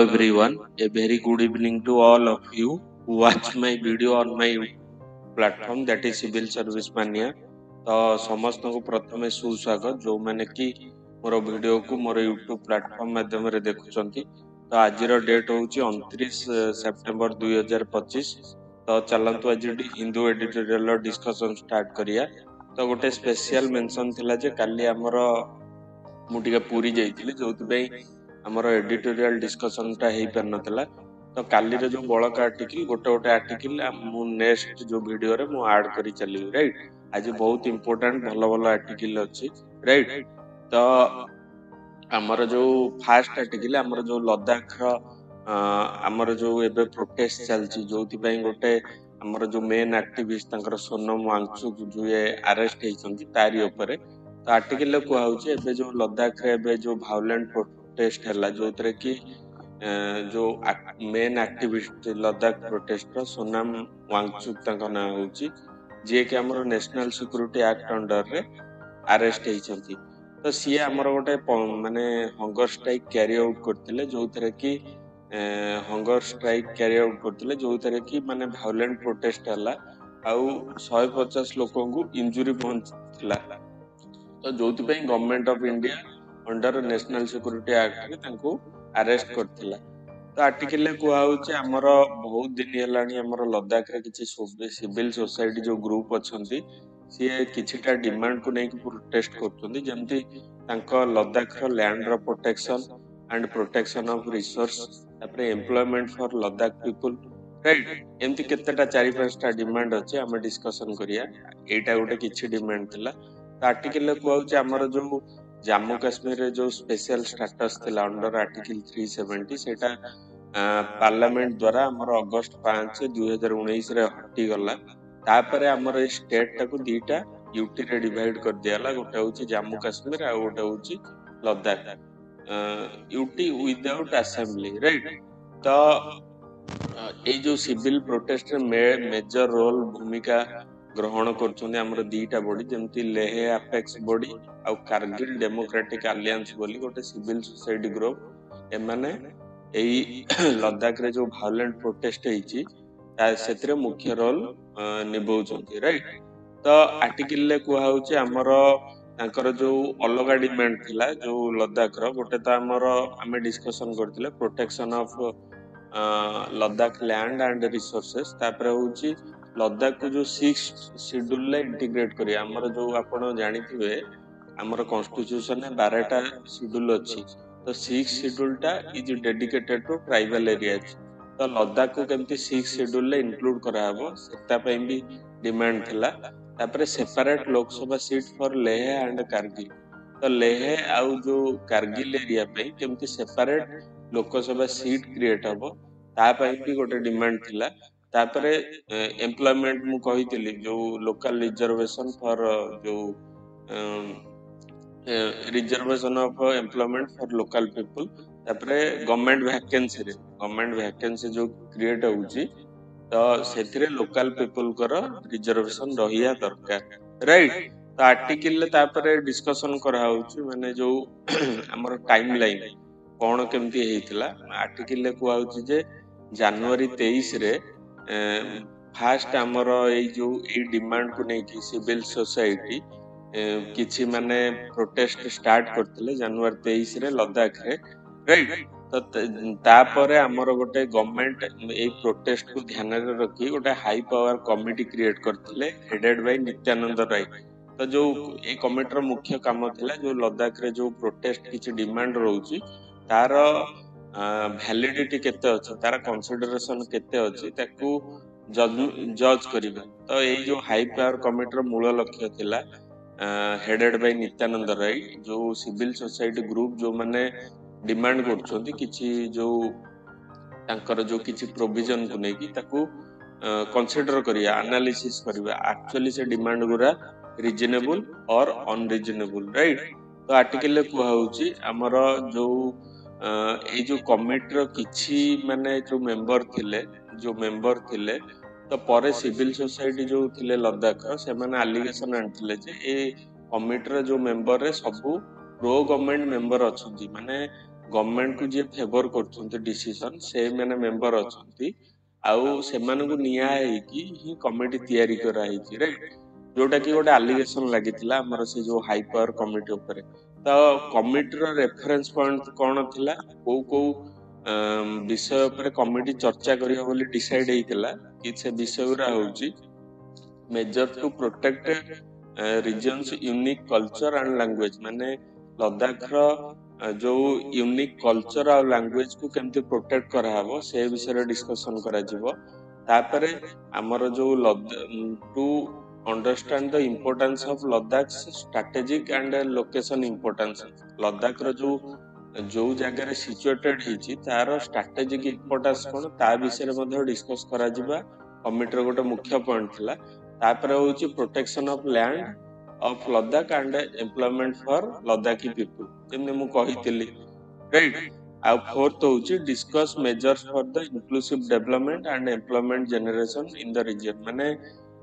everyone, a very good evening to all of you who watch my video on my platform that is Civil Service Mania। तो समस्त को प्रथमे सुस्वागत जो मैंने कि मोर वीडियो को मोर यूट्यूब प्लेटफॉर्म माध्यम रे देखुचंती। तो आज डेट हूँ 29 सेप्टेम्बर 2025। तो चलतु आज हिंदू एडिटोरियल डिस्कशन स्टार्ट करिया। तो गोटे स्पेशल मेंशन थिला जे काली हमर मुटिके पूरी जाइतिली जोथि हमर एडिटोरियल डिस्कशन टा हेई पर नतला। तो काली रे जो बळका आर्टिकल गोटे गोटे आर्टिकल मु नेक्स्ट जो वीडियो रे मु ऐड करी चली राइट। आज बहुत इंपोर्टेंट भलो भलो आर्टिकल अछि राइट। तो हमर जो फर्स्ट आर्टिकल हमर जो लद्दाख रो हमर जो एबे प्रोटेस्ट चलछि जोथि गोटे हमर जो मेन एक्टिविस्ट तंकर सोनम वांगचुक जो अरेस्ट हेइछंती तारी ऊपर। तो आर्टिकल को होउछि एबे जो लद्दाख रे एबे जो वायलेंट प्रोटेस्ट हला जोतरे कि जो मेन एक्टिविस्ट लद्दाख प्रोटेस्ट रो सोनम वांगचुक तंका ना होउछि जे कि हमर नेशनल सिक्युरिटी एक्ट अंडर रे अरेस्ट हेइछंती। तो सी हमर गोटे माने हंगर स्ट्राइक कैरी आउट करथिले जोतरे कि हंगर स्ट्राइक कैरी आउट करथिले जोतरे कि माने वायलेंट प्रोटेस्ट हला आउ 150 लोकों को इंजुरी पहुंचला। तो जोथि government of India under national security act रे तांको अरेस्ट करथिला। तो आर्टिकल को होउछि हमर बहुत दिन हेलानी हमर लद्दाख रे किछि सिविल सोसाइटी जो ग्रुप अछंती सी किछिटा डिमांड को नेकी प्रोटेस्ट करछंती जेमति तांको लद्दाख रो लैंड रो protection and protection of resource तापर employment for Ladakh people right. एमति केतेटा 4-5टा डिमांड अछि हम डिस्कशन करिया। एटा गोटे किछि डिमांड थिला। तो आर्टिकल को होउछि हमर जो जम्मू कश्मीर रे जो स्पेशल स्टेटस थिला अंडर आर्टिकल 370 सेटा पार्लियामेंट द्वारा हमर अगस्त 5 2019 रे हटि गला। तापर हमर स्टेट टाको दीटा यूटी रे डिवाइड कर दियाला। गोटे होउछि जम्मू कश्मीर आ गोटे होउछि Ladakh UT without assembly right. तो ए जो सिविल प्रोटेस्ट मेजर रोल भूमिका ग्रहण करछन्ते हमर दीटा बॉडी जेमति लेह अपेक्स बॉडी आ कारगिल डेमोक्रेटिक अलायंस बोली गोटे सिविल सोसाइटी ग्रुप एमाने एई लद्दाख रे जो वायलेंट प्रोटेस्ट हेछि सेतरे मुख्य रोल निभाउछन्ती राइट। तो आर्टिकल ले को होउछि हमर तांकर जो अलगा डिमांड थिला जो लद्दाख रो गोटे त हमर हमें डिस्कशन करथिले protection of Ladakh land and resources. तापर होउछि लद्दाख को जो 6 शेड्यूल ले इंटीग्रेट करी हमर जो आपण जानिथिबे हमर कॉन्स्टिट्यूशन में 12टा शेड्यूल अछि। तो 6 शेड्यूल टा is dedicated to tribal areas. तो लद्दाख को केमति 6 शेड्यूल ले इंक्लूड करा हबो सेता पई भी डिमांड थिला। तापर separate Lok Sabha seat for Leh and Kargil. तो लेह आउ जो कारगिल एरिया पे केमति सेपरेट लोकसभा सीट क्रिएट हबो ता पई भी गोटे डिमांड थिला। तापरे एम्प्लॉयमेंट मु कहितली जो लोकल रिजर्वेशन फॉर जो reservation of employment for local people. तापरे गवर्नमेंट वैकेंसी जो क्रिएट होउची तो सेथिरे लोकल पीपल कर रिजर्वेशन रहिया दरकार राइट। तो आर्टिकल तापरे डिस्कशन करा होउची माने जो हमर टाइमलाइन कोन केमती हेइतला। आर्टिकल को होउची जे जनवरी 23 रे फास्ट हमर ए जो ए डिमांड को नै कि सिविल सोसाइटी किछि माने प्रोटेस्ट स्टार्ट करथिले जनवरी 23 रे लद्दाख रे राइट। तो तापरे हमर गोटे गवर्नमेंट ए प्रोटेस्ट को ध्यान रे रखी गोटे हाई पावर कमिटी क्रिएट करथिले हेडेड बाय नित्यानंद राय। तो जो ए कमिटी रो मुख्य काम थिला जो लद्दाख रे जो प्रोटेस्ट किछि डिमांड रहउची तार वैलिडिटी केते अछि तार कंसीडरेशन केते अछि ताकू जज करिबा। तो ए जो हाई पावर कमिटी रो मूल लक्ष्य थिला हेडेड बाय नित्यानंद राय जो सिविल सोसाइटी ग्रुप जो माने डिमांड करछोंती किछि जो तांकर जो किछि प्रोविजन को नै कि ताकू कंसीडर करिया एनालिसिस करिबा एक्चुअली से डिमांड गुरा रीजनेबल और अनरीजनेबल राइट। तो आर्टिकल को होउची हमर जो ए जो कमिटी रो किछि माने जो मेंबर थिले तो परे सिविल सोसाइटी जो थिले लद्दाख से माने एलिगेशन आनथिले जे ए कमिटी रो जो मेंबर रे सबु प्रो गवर्नमेंट मेंबर अछंती माने गवर्नमेंट को जे फेवर करछन्ते डिसीजन से माने मेंबर अछन्ती आउ सेमानकु निया है कि ही कमिटी तयारी करा हिची राइट जोटा कि गोटे एलिगेशन लागितिला हमर से जो हाई पावर कमिटी ऊपर तो कमिटी रो रेफरेंस पॉइंट कोन थिला को विषय ऊपर कमिटी चर्चा करियो बोली डिसाइड हेतिला कि से विषय उरा होउची measure to protect regions unique culture and language माने लद्दाख रो जो यूनिक कल्चर और लैंग्वेज को केमती प्रोटेक्ट करा हबो से विषय डिस्कशन करा जिवो तापरे हमर जो to understand the importance of Ladakh strategic and location importance Ladakh रो जो जगह रे सिचुएटेड हिची तार स्ट्रेटेजिक इंपोर्टेंस कोन ता विषय मध्ये डिस्कस करा जिबा कमिटी रो गोटे मुख्य पॉइंट थिला तापर होची protection of land of Ladakh and employment for Ladakhi people जेमने मु कहितली राइट आ फोर्थ होची discuss measures for the inclusive development and employment generation in the region माने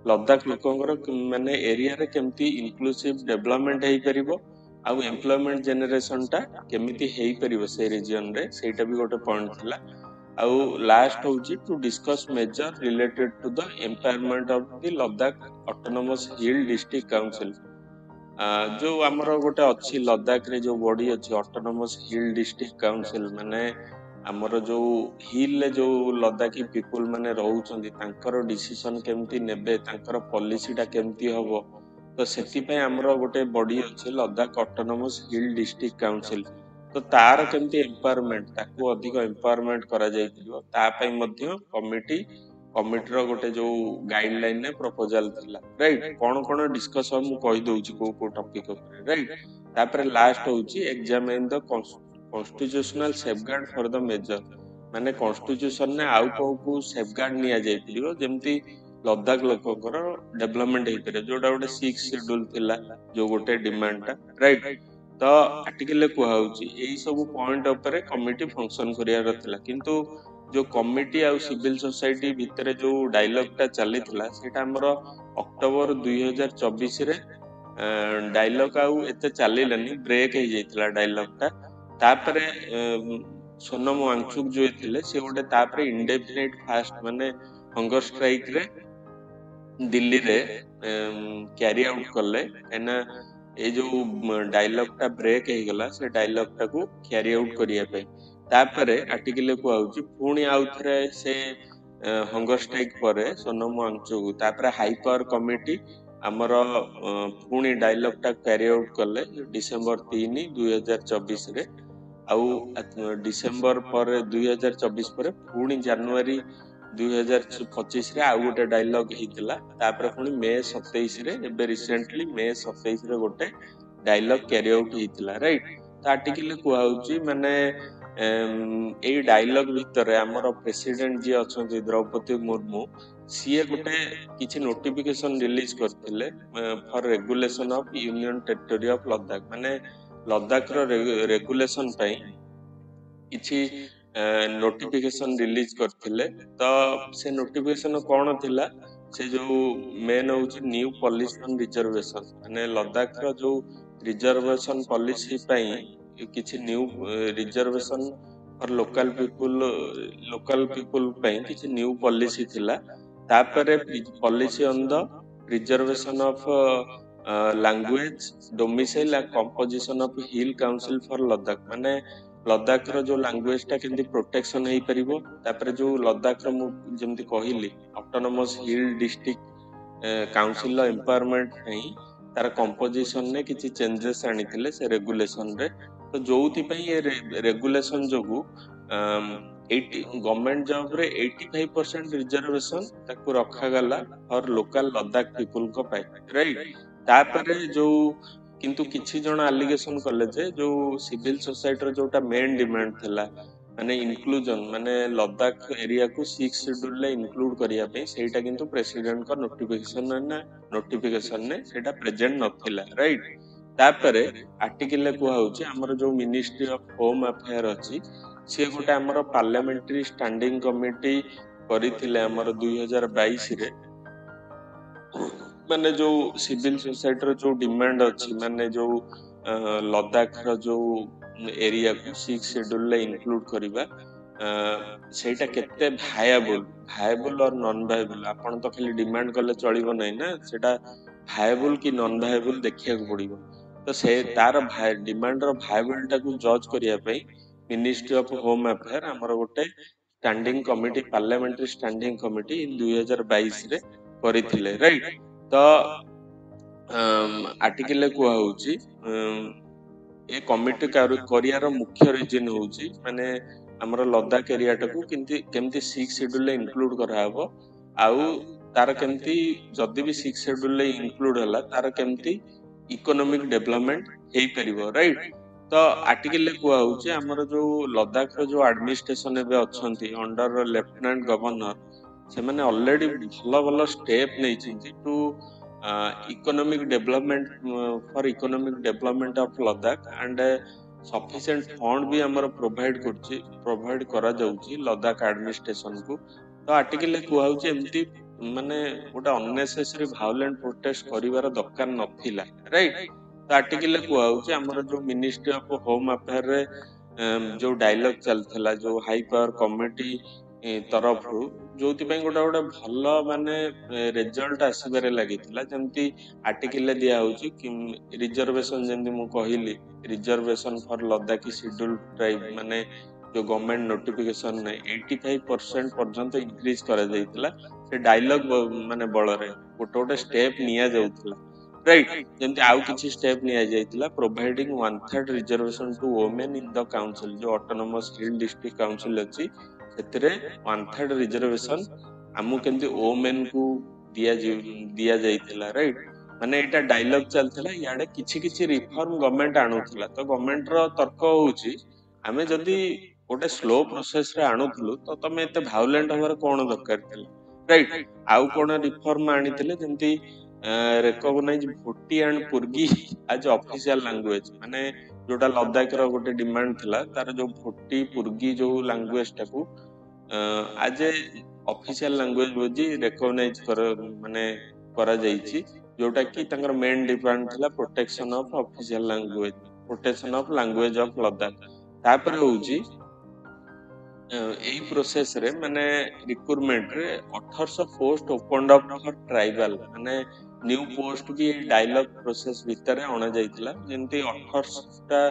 लद्दाख लोकंगर माने एरिया रे केमती इंक्लूसिव डेवलपमेंट हेई परिबो आ एम्प्लॉयमेंट जनरेशन टा केमिति हेई परिबो से रीजन रे सेटा भी गोटे पॉइंट थिला आउ लास्ट होची to discuss measure related to the empowerment of the Ladakh autonomous hill district council जो आमर गोटे अच्छी लद्दाख रे जो बॉडी अच्छी ऑटोनोमस हिल डिस्ट्रिक्ट काउंसिल माने आमर जो हिल ले जो लद्दाखी पीपल माने रहउछन्ती तांकर डिसीजन केमती नेबे तांकर पॉलिसी टा केमती हबो तो सेति पे आमर गोटे बॉडी अच्छी Ladakh autonomous hill district council तो तार केमती एम्पावरमेंट ताको अधिक एम्पावरमेंट करा जाय पियो ता पई मध्य कमिटी रो गोटे जो गाइडलाइन ने प्रपोजल थिला राइट कोन डिस्कस हम कहि दउची को टॉपिक ऊपर राइट तापर लास्ट होची examine the constitutional safeguard for the major माने कॉन्स्टिट्यूशन ने आउ को सेफगार्ड निया जाय पियो जेमती लद्दाख लोककर डेवलपमेंट हे करे जोटा गोटे 6 शेड्यूल थिला जो गोटे डिमांड ता राइट तो आर्टिकल को हाउची एई सब पॉइंट ऊपर कमिटी फंक्शन करिया रथिला किंतु जो कमिटी आ सिविल सोसाइटी भितर जो डायलॉग टा चली थिला सेटा हमर अक्टोबर 2024 रे डायलॉग आउ एते चलिलानी ब्रेक हे जाइथिला डायलॉग टा तापरे सोनम वांगचुक जो थिले से गोटे तापरे इंडेफिनिट फास्ट माने हंगर स्ट्राइक रे दिल्ली रे कैरी आउट करले एना ए जो डायलॉग टा ब्रेक हे गला से डायलॉग टा को कैरी आउट करिया पे तापरे आर्टिकल को आउची पुणी आउथरे से हंगर स्ट्राइक परे सोनम वांगचुक तापरे हाई पावर कमिटी हमर पुणी डायलॉग टा कैरी आउट करले डिसेंबर 3 2024 रे आउ डिसेंबर पर 2024 पर पुणी जनवरी 2025 रे आउ गोटे डायलॉग हेतिला तापर पुणी मे 27 रे एबे रिसेंटली मे 27 रे गोटे डायलॉग कैरी आउट हेतिला राइट तो आर्टिकल को आउची माने ए डायलॉग भितर हमर प्रेसिडेंट जी अछंती द्रौपदी मुर्मू सीए गोटे किछि नोटिफिकेशन रिलीज करथिले for regulation of union territory of Ladakh माने लद्दाख रो रेगुलेशन पई किछि नोटिफिकेशन रिलीज करथिले तो से नोटिफिकेशन कोन थिला से जो मेन होची न्यू पॉलिसी ऑन रिजर्वेशन माने लद्दाख रो जो रिजर्वेशन पॉलिसी पई किछि new reservation for local people पई किछि न्यू पॉलिसी थिला तापरे policy on the reservation of language domicile and composition of hill council for Ladakh माने लद्दाख रो जो लैंग्वेज टा केंति प्रोटेक्शन हेई परिबो तापरे जो लद्दाख रो जेमति कहिली ऑटोनोमस हिल डिस्ट्रिक्ट काउंसिल रो एम्पावरमेंट हेई तार कंपोजिशन ने किछि चेंजेस आनिथिले से रेगुलेशन रे तो जोउथि पई ए रेगुलेशन जोगु 80 गवर्नमेंट जॉब रे 85% रिजर्वेशन ताको रखा गला और लोकल लद्दाख पीपल को पाई राइट तापरे जो किंतु किछि जण एलिगेशन कले जे जो सिविल सोसाइटी रो जोटा मेन डिमांड थिला माने इंक्लूजन माने लद्दाख एरिया को 6 शेड्यूल ले इंक्लूड करिया पे सेटा किंतु प्रेसिडेंट का नोटिफिकेशन ने सेटा प्रेजेंट नथिला राइट तापरे आर्टिकल को हाउची हमर जो मिनिस्ट्री ऑफ होम अफेयर अछि से गोटे हमर पार्लियामेंट्री स्टैंडिंग कमिटी करिथिले हमर 2022 रे माने जो सिविल सोसाइटी रो जो डिमांड अछि माने जो लद्दाख रो जो एरिया को 6 शेड्यूल रे इंक्लूड करिबा सेटा केते भायबल और नॉन भायबल आपण तो खाली डिमांड कले चलिबो नै ना सेटा भायबल कि नॉन भायबल देखिया को पड़िबो तो से तार डिमांड रो भायबलटा को जज करिया पई मिनिस्ट्री ऑफ होम अफेयर हमर गोटे standing committee parliamentary standing committee 2022 रे करिथिले राइट तो आर्टिकल को होउची ए कमिटी करियार मुख्य रीजन होउची माने हमर लद्दाख एरिया टाकू केमती 6 शेड्यूल इंक्लूड करा हबो आउ तार केमती जदी भी 6 शेड्यूल इंक्लूड हला तार केमती इकोनॉमिक डेवलपमेंट हेई परिबो राइट तो आर्टिकल को होउची हमर जो लद्दाख रो जो एडमिनिस्ट्रेशन एबे अछंती अंडर लेफ्टिनेंट गवर्नर से माने ऑलरेडी भलो भलो स्टेप नै छिंती to economic development for economic development of Ladakh and sufficient fund भी हमर प्रोवाइड करा जाउची लद्दाख एडमिनिस्ट्रेशन को तो आर्टिकल को होउची एमती माने गोटा अननेसेसरी वायलेंट प्रोटेस्ट करिवार दरकार नथिला राइट तो आर्टिकल को होउची हमर जो मिनिस्ट्री ऑफ होम अफेयर रे जो डायलॉग चलथला जो हाई पावर कमिटी तरफ जो गोटे गोटे भल माने रिजल्ट आसबार लगी जमती आर्टिकल दिया रिजर्वेशन जमती मु कहली reservation for Ladakhi schedule tribe माने जो गवर्नमेंट नोटिफिकेशन 85% पर्यंत इंक्रीज करा जायतिला से डायलॉग माने बल रे गोटे गोटे स्टेप निया जाउतला राइट जमती आउ किछि स्टेप निया जायतिला providing 1/3 reservation to women in the council जो ऑटोनोमस हिल डिस्ट्रिक्ट काउंसिल अछि सेतरे 1/3 रिजर्वेशन आमु केमती ओमेन को दिया जाइतिला राइट माने एटा डायलॉग चलथला याडे किछि किछि रिफॉर्म गवर्नमेंट आनुथला तो गवर्नमेंट रो तर्क होउची आमे जदी गोटे स्लो प्रोसेस रे आनुथलु तो तमे एते वायलेंट होवर कोन दरकार थिला राइट आउ कोन रिफॉर्म आनिथिले जेंती recognise Bhoti and Purgi as official language माने जोटा लद्दाख रो गोटे डिमांड थिला तार जो भोटी पुर्गी जो लैंग्वेज टाकू आज ऑफिशियल लैंग्वेज बोजी रिकॉग्नाइज कर माने करा जाईची जोटा कि तंगर मेन डिमांड थिला protection of official language protection of language of Ladakh तापर होउची एही प्रोसेस रे माने रिक्रूटमेंट रे 1800 post opened up for tribal माने न्यू पोस्ट भी डायलॉग प्रोसेस भीतर आना जाइतिला जेंती 1800 टा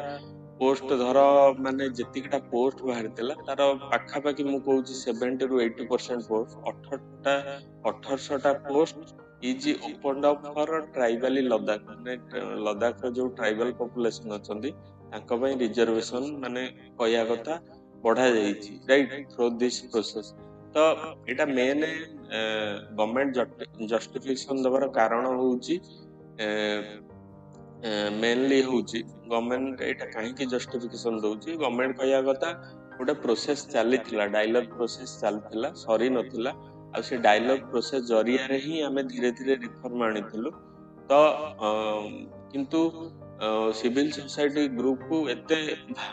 पोस्ट धर माने जतिकटा पोस्ट बाहरतिला तार पाखा पाखी मु कहूची 70 टू 80% पोस्ट 1800 टा post is opened up for tribal Ladakh माने लद्दाख रो जो ट्राइबल पॉपुलेशन अछंती तांका पई रिजर्वेशन माने कया कथा बढ़ा जाइछि राइट थ्रू दिस प्रोसेस तो एटा मेन गवर्नमेंट जस्टिफिकेशन दबार कारण होउची मेनली होउची गवर्नमेंट एटा काहे की जस्टिफिकेशन दोउची गवर्नमेंट कया कथा गोटे प्रोसेस चलीथिला डायलॉग प्रोसेस चलथिला सरी नथिला आ से डायलॉग प्रोसेस जरिया रे ही हमें धीरे धीरे रिफॉर्म आनिथिलु तो किंतु सिविल सोसाइटी ग्रुप को एते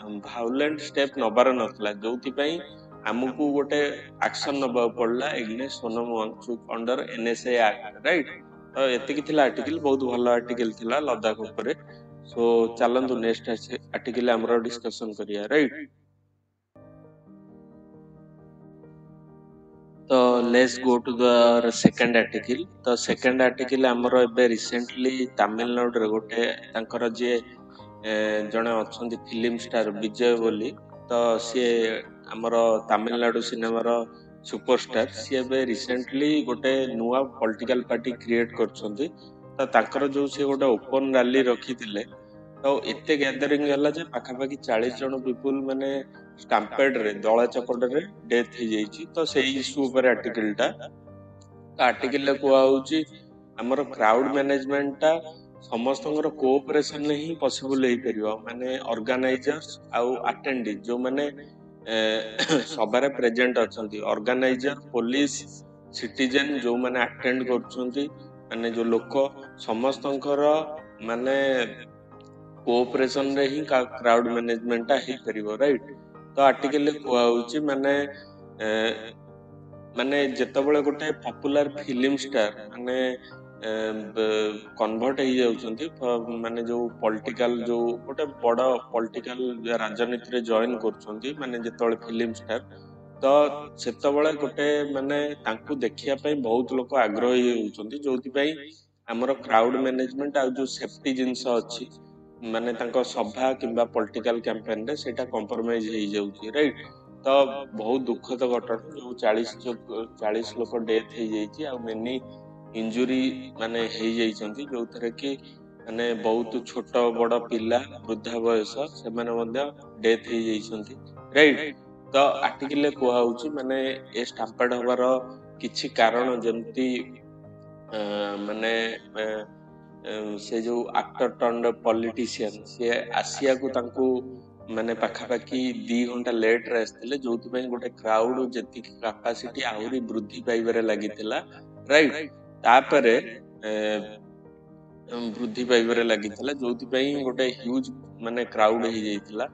वायलेंट स्टेप नबार नथला जोथि पई हमकु गोटे एक्शन नबा पड़ला against Sonam Wangchuk under NSA act right तो एते की थिला आर्टिकल बहुत भलो आर्टिकल थिला लद्दाख ऊपर सो चलंतु नेक्स्ट आर्टिकल हमरो डिस्कशन करिया राइट तो let's go to the second article तो सेकंड आर्टिकल हमरो एबे रिसेंटली तमिलनाडु रे गोटे तांकर जे जणे अछंती फिल्म स्टार विजय बोली तो सी हमरो तमिलनाडु सिनेमा रो सुपरस्टार सी एबे रिसेंटली गोटे नुवा पॉलिटिकल पार्टी क्रिएट करछंती तो तांकर जो से गोटे ओपन रैली रखिथिले तो एते गैदरिंग हला जे पाखा पाखी 40 जन पीपल माने स्टैम्पेड रे दळा चकड रे डेथ हो जाईची तो से इशू ऊपर आर्टिकलटा आर्टिकल को आउची हमर क्राउड मैनेजमेंट ता समस्तंगर कोऑपरेशन ने ही पॉसिबल हे परियो माने ऑर्गेनाइजर्स आउ अटेंडी जो माने सबारे प्रेजेंट अछंती ऑर्गेनाइजर पुलिस सिटीजन जो माने अटेंड करछंती माने जो लोक समस्तंकर माने कोऑपरेशन रे ही क्राउड मैनेजमेंट ता हे परियो राइट तो आर्टिकल को आउची माने माने जेतबेले गोटे पॉपुलर फिल्म स्टार माने कन्वर्ट हो जाउछंती माने जो पॉलिटिकल जो गोटे बड़ पॉलिटिकल राजनीति रे जॉइन करछंती माने जेतବେଳେ फिल्म स्टार तो सेतବେଳେ गोटे माने तांकू देखिया पई बहुत लोक आग्रही होउछंती जोथि पई हमर क्राउड मैनेजमेंट आ जो सेफ्टी जिंस अछि माने तांको सभा किंबा पॉलिटिकल कैंपेन रे सेटा कंप्रोमाइज हो जाउची राइट तो बहुत दुखद घटना जो 40 लोक डेथ हो जाइची आ मेनी इंजुरी माने हो जाइछंती जो थरे कि माने बहुत छोट बड़ पिला वृद्धा बयस से माने मध्य डेथ हो जाइछंती राइट तो आर्टिकल कुहा होउची माने ए स्टाम्पेड हबार किछि कारण जेमती माने से जो एक्टर टर्न पॉलिटिशियन से आसिया को तांको माने पाखापाखि 2 घंटा लेट रे आसथिले जोथि पई गोटे क्राउड जेति कैपेसिटी आहुरी वृद्धि पाइबारे लागितिला राइट तापरे वृद्धि पाइबारे लागितिला जोथि पई गोटे ह्यूज माने क्राउड हो जाइतिला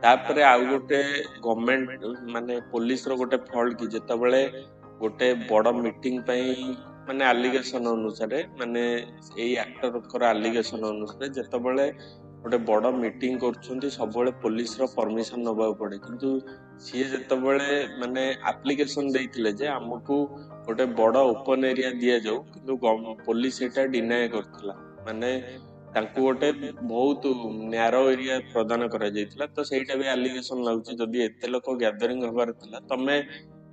तापरे आउ गोटे गवर्नमेंट माने पुलिस रो गोटे फॉल्ट कि जेतबेले गोटे बड़ मीटिंग पई माने एलिगेशन अनुसार माने एई एक्टर कर एलिगेशन अनुसार जेतबेले गोटे बड़ मीटिंग करछंती सबबेले पुलिस रो परमिशन नबा पड़े किंतु सी जेतबेले माने एप्लीकेशन देइथिले जे हमकु गोटे बड़ ओपन एरिया दिया जाऊ किंतु पुलिस एटा डिनाय करथिला माने तांकु गोटे बहुत नैरो एरिया प्रदान करा जाइथिला तो सेटा भी एलिगेशन लाउची जदी एते लोक गैदरिंग हबार थिला तमे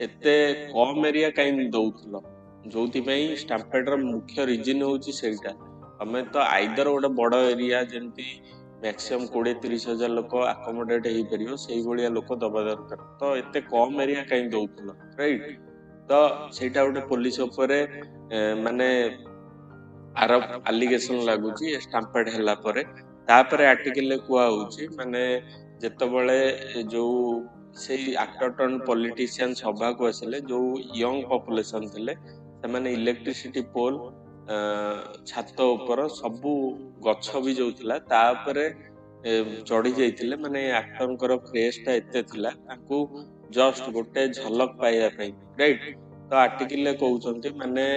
एते कम एरिया काई दउथलो जोथि पई स्टाम्पेड रो मुख्य रीजन होची सेटा तमे तो आइदर गोटे बड़ एरिया जेंती मैक्सिमम 20-30 हजार लोक अकोमोडेट हो परियो सेही भलिया लोक दबा दरकार तो एते कम एरिया काई दउथलो राइट तो सेटा गोटे पुलिस ऊपर माने आरोप एलिगेशन लागुची स्टाम्पेड हैला परे तापरे आर्टिकल कुआ होची माने जेतबेले जो सेही एक्टर टर्न पॉलिटिशियन सभा को आसिले जो यंग पॉपुलेशन थिले से माने इलेक्ट्रिसिटी पोल छात ऊपर सबु गछ भी जो थिला तापरे चढ़ी जाइथिले माने एक्टर फेस टा एते थिला ताकू जस्ट गोटे झलक पाइया पई राइट तो आर्टिकल कहउचंती माने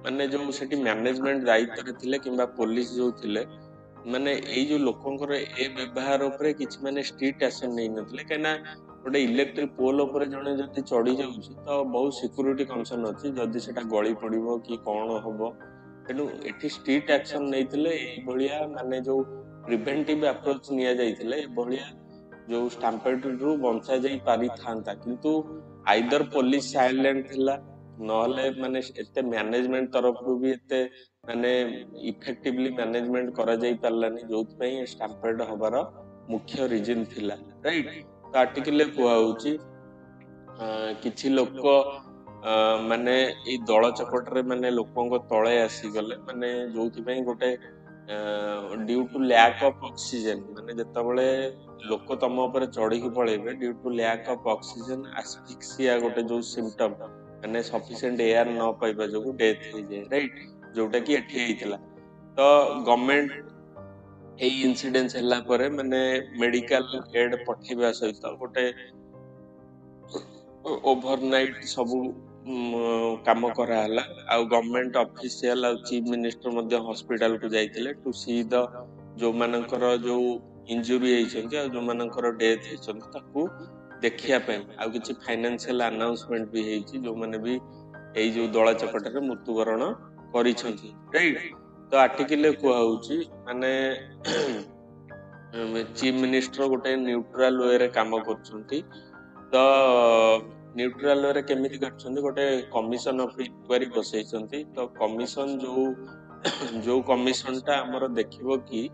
माने जो सेठी मैनेजमेंट दायित्व रे थिले किंबा पुलिस जो थिले माने एई जो लोकंकर ए व्यवहार ऊपर किछि माने स्ट्रिक्ट एक्शन नै नथिले केना गोटे इलेक्ट्रिक पोल ऊपर जणे जति चढ़ी जाउछि तो बहुत सिक्योरिटी कंसर्न अछि जदि सेटा गळी पड़िबो कि कोन होबो तेनु एठी स्ट्रिक्ट एक्शन नैथिले एई भलिया माने जो प्रिवेंटिव अप्रोच निया जाइथिले ए भलिया जो स्टाम्पेड रु बंचा जाई पारि थांता किंतु आइदर पुलिस साइलेंट थिला नहले माने एते मैनेजमेंट तरफ रु भी एते माने इफेक्टिवली मैनेजमेंट करा जाई पारलानी जोथ पई स्टाम्पेड हबार मुख्य रीजन थिला राइट तो आर्टिकल कुआ होची किछि लोक माने ए दଳ चपटरे माने लोकंग तळे आसी गले माने जोथि पई गोटे due to lack of oxygen माने जेतबेले लोक तम ऊपर चढ़ी के पळेबे due to lack of oxygen asphyxia गोटे जो सिम्पटम माने सफिशिएंट एयर न पाइबा जो डेथ हो जाए राइट जोटा कि एठी हेतिला तो गवर्नमेंट ए इंसिडेंस हला परे माने मेडिकल एड पठेबा सहित गोटे ओवरनाइट सबु काम करा हला आ गवर्नमेंट ऑफिशियल आ चीफ मिनिस्टर मध्ये हॉस्पिटल को जाइतिले टू सी द जो मानकर जो इंजुरी हेइछन्ती आ जो मानकर डेथ हेइछन्ती ताकू देखिया पे आ किछि फाइनेंशियल अनाउंसमेंट भी हेइछि जो माने भी एई जो दळा चपटरे मृत्युवरण करिछन्ती राइट तो आर्टिकल को होउछि माने चीफ मिनिस्टर गोटे न्यूट्रल वे रे काम करछन्ती तो न्यूट्रल वे रे केमिति करछन्ती गोटे कमिशन ऑफ इंक्वायरी बसैछन्ती तो कमिशन जो कमिशन टा हमर देखिबो कि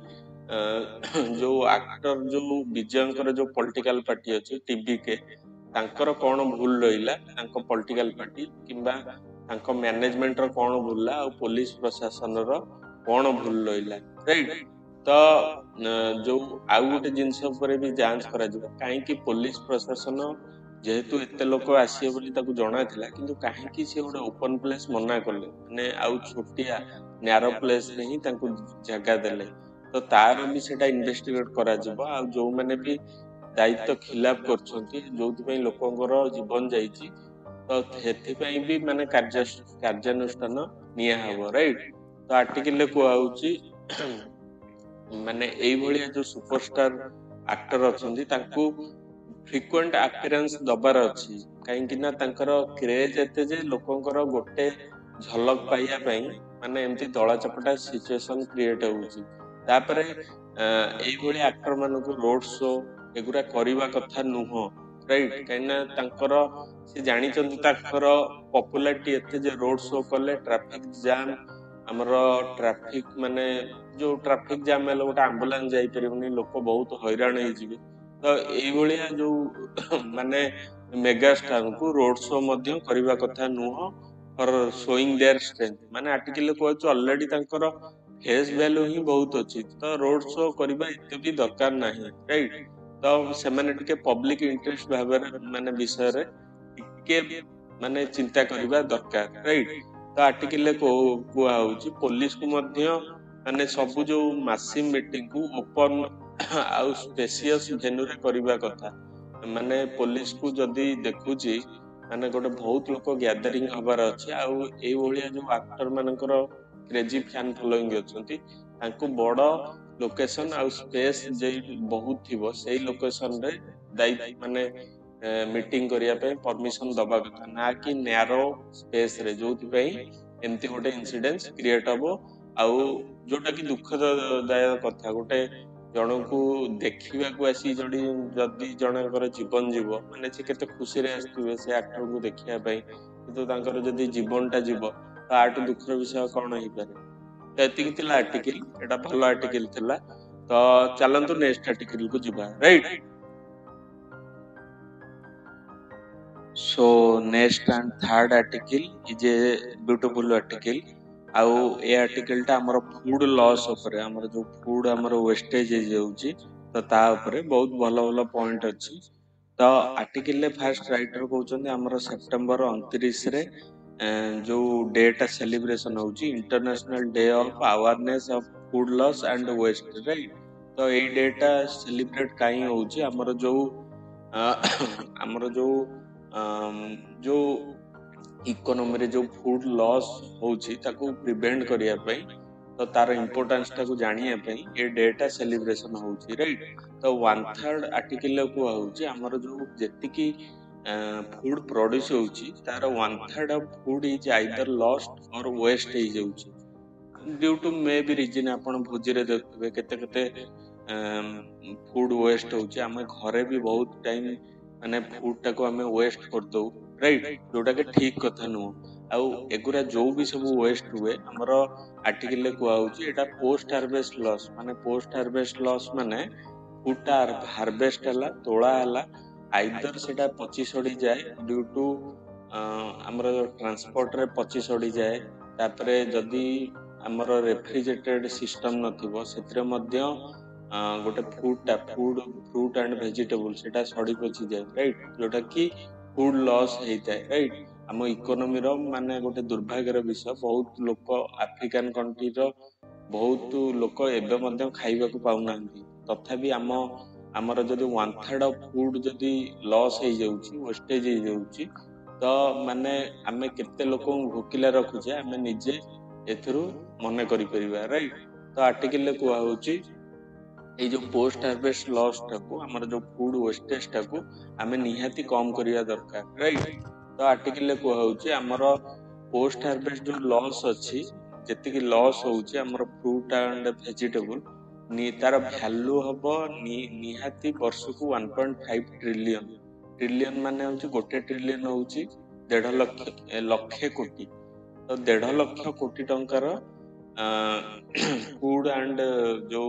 जो एक्टर जो विजयंकर जो पॉलिटिकल पार्टी अछि टीबी के तांकर कोन भूल रहिला तांको पॉलिटिकल पार्टी किंबा तांको मैनेजमेंट रो कोन भूलला आ पुलिस प्रशासन रो कोन भूल रहिला राइट तो जो आउ गोटे जिनस ऊपर भी जांच करा जिवो काहे कि पुलिस प्रशासन जेहेतु एते लोक आसीए बोली ताकू जणा थिला किंतु काहे कि से गोटे ओपन प्लेस मना करले माने आउ छोटिया नैरो प्लेस रे ही ताकू जगह देले तो तार भी सेटा इन्वेस्टिगेट करा जिवो आ जो माने भी दायित्व खिलाफ करछन्ती जोथि पई लोकंकर जीवन जाईची तो हेथि पई भी माने कार्यानुष्ठान निया हबो राइट। तो आर्टिकल कुआ होउची माने एई भलिया जो सुपरस्टार एक्टर अछंती तांकू फ्रिक्वेंट अपीयरेंस दबार अछि काहेकि ना तांकर क्रेज एते जे लोकंकर गोटे झलक पाइया पई माने एमती दळा चपटा सिचुएशन क्रिएट होउची तापरे एई भलिया एक्टर मानको रोड शो एगुरा करिवा कथा नुहो राइट काइना तांकर से जानि चंदी तांकर पॉपुलैरिटी एते जे रोड शो कले ट्रैफिक जाम हमर ट्रैफिक माने जो ट्रैफिक जाम हेले गोटे एम्बुलेंस जाई परिबनी लोक बहुत हैरान होई जिवे तो एई भलिया जो माने मेगा स्टार को रोड शो मध्य करिवा कथा नुहो फॉर शोइंग देयर स्ट्रेंथ माने आर्टिकल कहछ ऑलरेडी तांकर फेस वैल्यू ही बहुत अछि तो रोड शो करिबा एते भी दरकार नाही राइट तो से माने टिके पब्लिक इंटरेस्ट भाबरे माने विषय रे टिके माने चिंता करिबा दरकार राइट तो आर्टिकल को कुआ होउची पुलिस को मध्य माने सब जो मासिव मीटिंग को ओपन आउ स्पेसियस वेन्यू रे करिबा कथा माने पुलिस को जदी देखुची माने गोटे बहुत लोक गैदरिंग हबार अछि आउ एई भलिया जो एक्टर मानकर क्रेजी फैन फॉलोइंग अछंती तांको बड़ लोकेशन आउ स्पेस जे बहुत थिबो सेई लोकेशन रे दाई माने मीटिंग करिया पे परमिशन दबा कथा ना कि नैरो स्पेस रे जोथि पई एमती गोटे इंसिडेंस क्रिएट हबो आउ जोटा कि दुखदायक कथा गोटे जनकू देखिबा को आसी जडी जदी जनकर जीवन जीव माने से केते खुशी रे आस्थिबे से एक्टर को देखिया पई किंतु तांकर जदी जीवनटा जीव तो आटु दुखर विषय कौन ही पारे तो एतिक थिला आर्टिकल एटा भलो आर्टिकल थिला तो चलंतु नेक्स्ट आर्टिकल को जिबा right so next and third article is a beautiful article आउ ए आर्टिकल टा हमर फूड लॉस ऊपर हमर जो फूड हमर वेस्टेज हे जाउची तो ता ऊपर बहुत भलो भलो पॉइंट अछि तो आर्टिकल ले फर्स्ट राइटर कहउचंदी हमर सितंबर 29 रे जो डेटा सेलिब्रेशन होउची international day of awareness of food loss and waste right तो ए डेटा सेलिब्रेट काई होउची हमर जो हमर जो इकोनॉमी रे जो फूड लॉस होउची ताको प्रिवेंट करिया पई तो तार इंपोर्टेंस ताको जानिया पई ए डेटा सेलिब्रेशन होउची राइट तो वन थर्ड आर्टिकल को होउची हमर जो जेति की फूड प्रोड्यूस होउची तार one third of food is either lost or waste हो जाउची due to may be reason आपण भोजी रे देखबे केते केते फूड वेस्ट होउची हम घरे भी बहुत टाइम माने फूड टाको हमें वेस्ट कर दो राइट जोटा के ठीक कथा नु आउ एगुरा जो भी सब वेस्ट हुए हमर आर्टिकल को आउची एटा पोस्ट हार्वेस्ट लॉस माने पोस्ट हार्वेस्ट लॉस माने फूडटा हार्वेस्ट हला तोड़ा हला आइदर सेटा पची सड़ी जाए ड्यू टू हमर ट्रांसपोर्ट रे पची सड़ी जाए तापरे जदी हमर रेफ्रिजरेटेड सिस्टम नथिबो सेतरे मध्य गोटे फूड फ्रूट एंड वेजिटेबल सेटा सड़ी पची जाए राइट जोटा कि फूड लॉस हेइताय राइट हम इकोनॉमी रो माने गोटे दुर्भाग्यर विषय बहुत लोक अफ्रीकन कंट्री रो बहुत लोक एबे मध्य खाइबा को पाउ नांती तथापि हमर जदी वन थर्ड ऑफ फूड जदी लॉस हे जाउची वेस्टेज हे जाउची तो माने हमें केते लोक भूकिला रखुचे हमें निजे एथरु मने करि परिबा राइट तो आर्टिकल को होउची ए जो पोस्ट हार्वेस्ट लॉस टाको हमर जो फूड वेस्टेज टाको हमें निहाती कम करिया दरकार राइट तो आर्टिकल को होउची हमर पोस्ट हार्वेस्ट जो लॉस अछि जेति कि लॉस होउची हमर फ्रूट एंड वेजिटेबल नि तार वैल्यू हबो निहाती वर्ष को 1.5 ट्रिलियन ट्रिलियन माने होउची गोटे ट्रिलियन होउची 1.5 लक्ष कोटी तो 1.5 लक्ष कोटी टंकार फूड एंड जो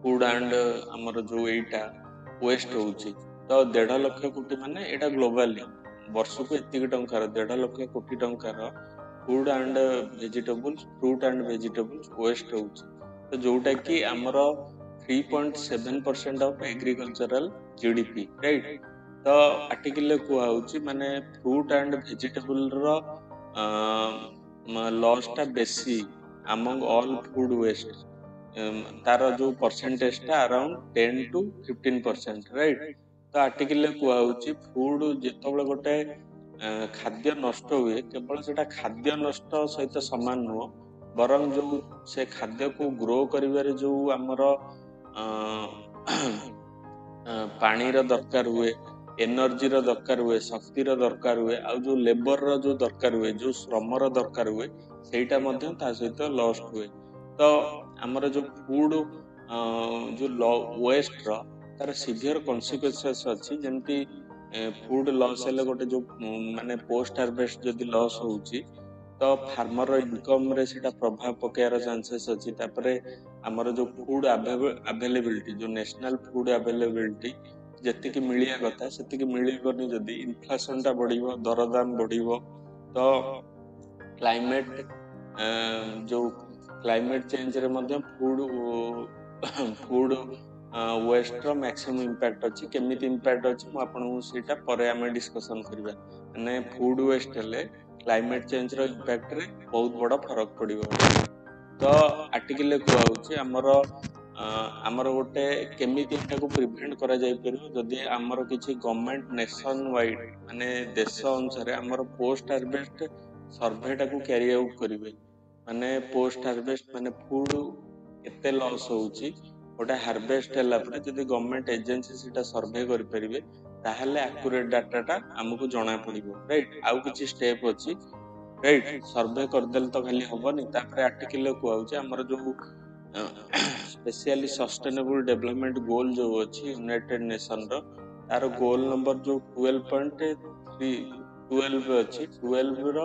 फूड एंड हमर जो एटा वेस्ट होउची तो 1.5 लक्ष कोटी माने एटा ग्लोबली वर्ष को एतिक टंकार 1.5 लक्ष कोटी टंकार food and vegetables fruit and vegetables waste होउची तो जोटा कि हमर 3.7% ऑफ एग्रीकल्चरल जीडीपी राइट तो आर्टिकल को होउची माने फ्रूट एंड वेजिटेबल रो लॉस टा बेसी अमंग ऑल फूड वेस्ट तार जो परसेंटेज टा अराउंड 10 to 15% राइट तो आर्टिकल को होउची फूड जेतबले गोटे ଖାଦ୍ୟ ନଷ୍ଟ ହୁଏ, କେବଳ ସେଟା ଖାଦ୍ୟ ନଷ୍ଟ ସହିତ ସମାନ ନୁହଁ, ବରଂ ଯୋଉ ସେ ଖାଦ୍ୟକୁ ଗ୍ରୋ କରିବାରେ ଯୋଉ ଆମର ପାଣିର ଦରକାର ହୁଏ, ଏନର୍ଜିର ଦରକାର ହୁଏ, ଶକ୍ତିର ଦରକାର ହୁଏ, ଆଉ ଯୋଉ ଲେବରର ଯୋଉ ଦରକାର ହୁଏ, ଯୋଉ ଶ୍ରମର ଦରକାର ହୁଏ, ସେଇଟା ମଧ୍ୟ ତା ସହିତ ଲଷ୍ଟ ହୁଏ। ତ ଆମର ଯୋଉ ଫୁଡ ଯୋଉ ୱେଷ୍ଟର ତାର ସିଭିୟର କନସିକ୍ୱେନ୍ସେସ୍ ଅଛି। ଯେମିତି ଫୁଡ ଲସ୍ ହେଲେ ଗୋଟେ ଯୋଉ ମାନେ ପୋଷ୍ଟ ହାର୍ଭେଷ୍ଟ ଯଦି ଲସ୍ ହଉଛି, ତ ଫାର୍ମର ଇନକମରେ ସେଇଟା ପ୍ରଭାବ ପକେଇବାର ଚାନ୍ସେସ୍ ଅଛି। ତାପରେ ଆମର ଯୋଉ ଫୁଡ ଆଭେଲେବିଲିଟି, ଯୋଉ ନ୍ୟାସନାଲ ଫୁଡ ଆଭେଲେବିଲିଟି ଯେତିକି ମିଳିବା କଥା ସେତିକି ମିଳିବନି। ଯଦି ଇନଫ୍ଲେସନଟା ବଢିବ, ଦରଦାମ ବଢିବ, ତ କ୍ଲାଇମେଟ ଯୋଉ କ୍ଲାଇମେଟ ଚେଞ୍ଜରେ ମଧ୍ୟ ଫୁଡ ୱେଷ୍ଟର ମ୍ୟାକ୍ସିମମ୍ ଇମ୍ପାକ୍ଟ ଅଛି। କେମିତି ଇମ୍ପାକ୍ଟ ଅଛି ମୁଁ ଆପଣଙ୍କୁ ସେଇଟା ପରେ ଆମେ ଡିସ୍କସନ କରିବା। ମାନେ ଫୁଡ ୱେଷ୍ଟ ହେଲେ କ୍ଲାଇମେଟ ଚେଞ୍ଜର ଇମ୍ପାକ୍ଟରେ ବହୁତ ବଡ଼ ଫରକ ପଡ଼ିବ। ତ ଆର୍ଟିକଲରେ କୁହାହଉଛି ଆମର ଗୋଟେ କେମିତି ଏଟାକୁ ପ୍ରିଭେଣ୍ଟ କରାଯାଇପାରିବ, ଯଦି ଆମର କିଛି ଗଭର୍ଣ୍ଣମେଣ୍ଟ ନେସନ ୱାଇଡ ମାନେ ଦେଶ ଅନୁସାରେ ଆମର ପୋଷ୍ଟ ହାର୍ଭେଷ୍ଟ ସର୍ଭେଟାକୁ କ୍ୟାରି ଆଉଟ୍ କରିବେ। ମାନେ ପୋଷ୍ଟ ହାର୍ଭେଷ୍ଟ ମାନେ ଫୁଡ କେତେ ଲସ୍ ହଉଛି, ଗୋଟେ ହାର୍ଭେଷ୍ଟ ହେଲା ପରେ ଯଦି ଗଭର୍ଣ୍ଣମେଣ୍ଟ ଏଜେନ୍ସି ସେଟା ସର୍ଭେ କରିପାରିବେ, ତାହେଲେ ଆକୁରେଟ ଡାଟାଟା ଆମକୁ ଜଣା ପଡିବ। ରାଇଟ୍, ଆଉ କିଛି ଷ୍ଟେପ୍ ଅଛି। ରାଇଟ୍, ସର୍ଭେ କରିଦେଲେ ତ ଖାଲି ହବନି। ତାପରେ ଆର୍ଟିକଲରେ କୁହାହଉଛି ଆମର ଯୋଉ ସ୍ପେସିଆଲି ସଷ୍ଟେନେବୁଲ ଡେଭଲପମେଣ୍ଟ ଗୋଲ ଯୋଉ ଅଛି ୟୁନାଇଟେଡ ନେସନର, ତାର ଗୋଲ ନମ୍ବର ଯୋଉ 12.12 ଅଛି, 12ର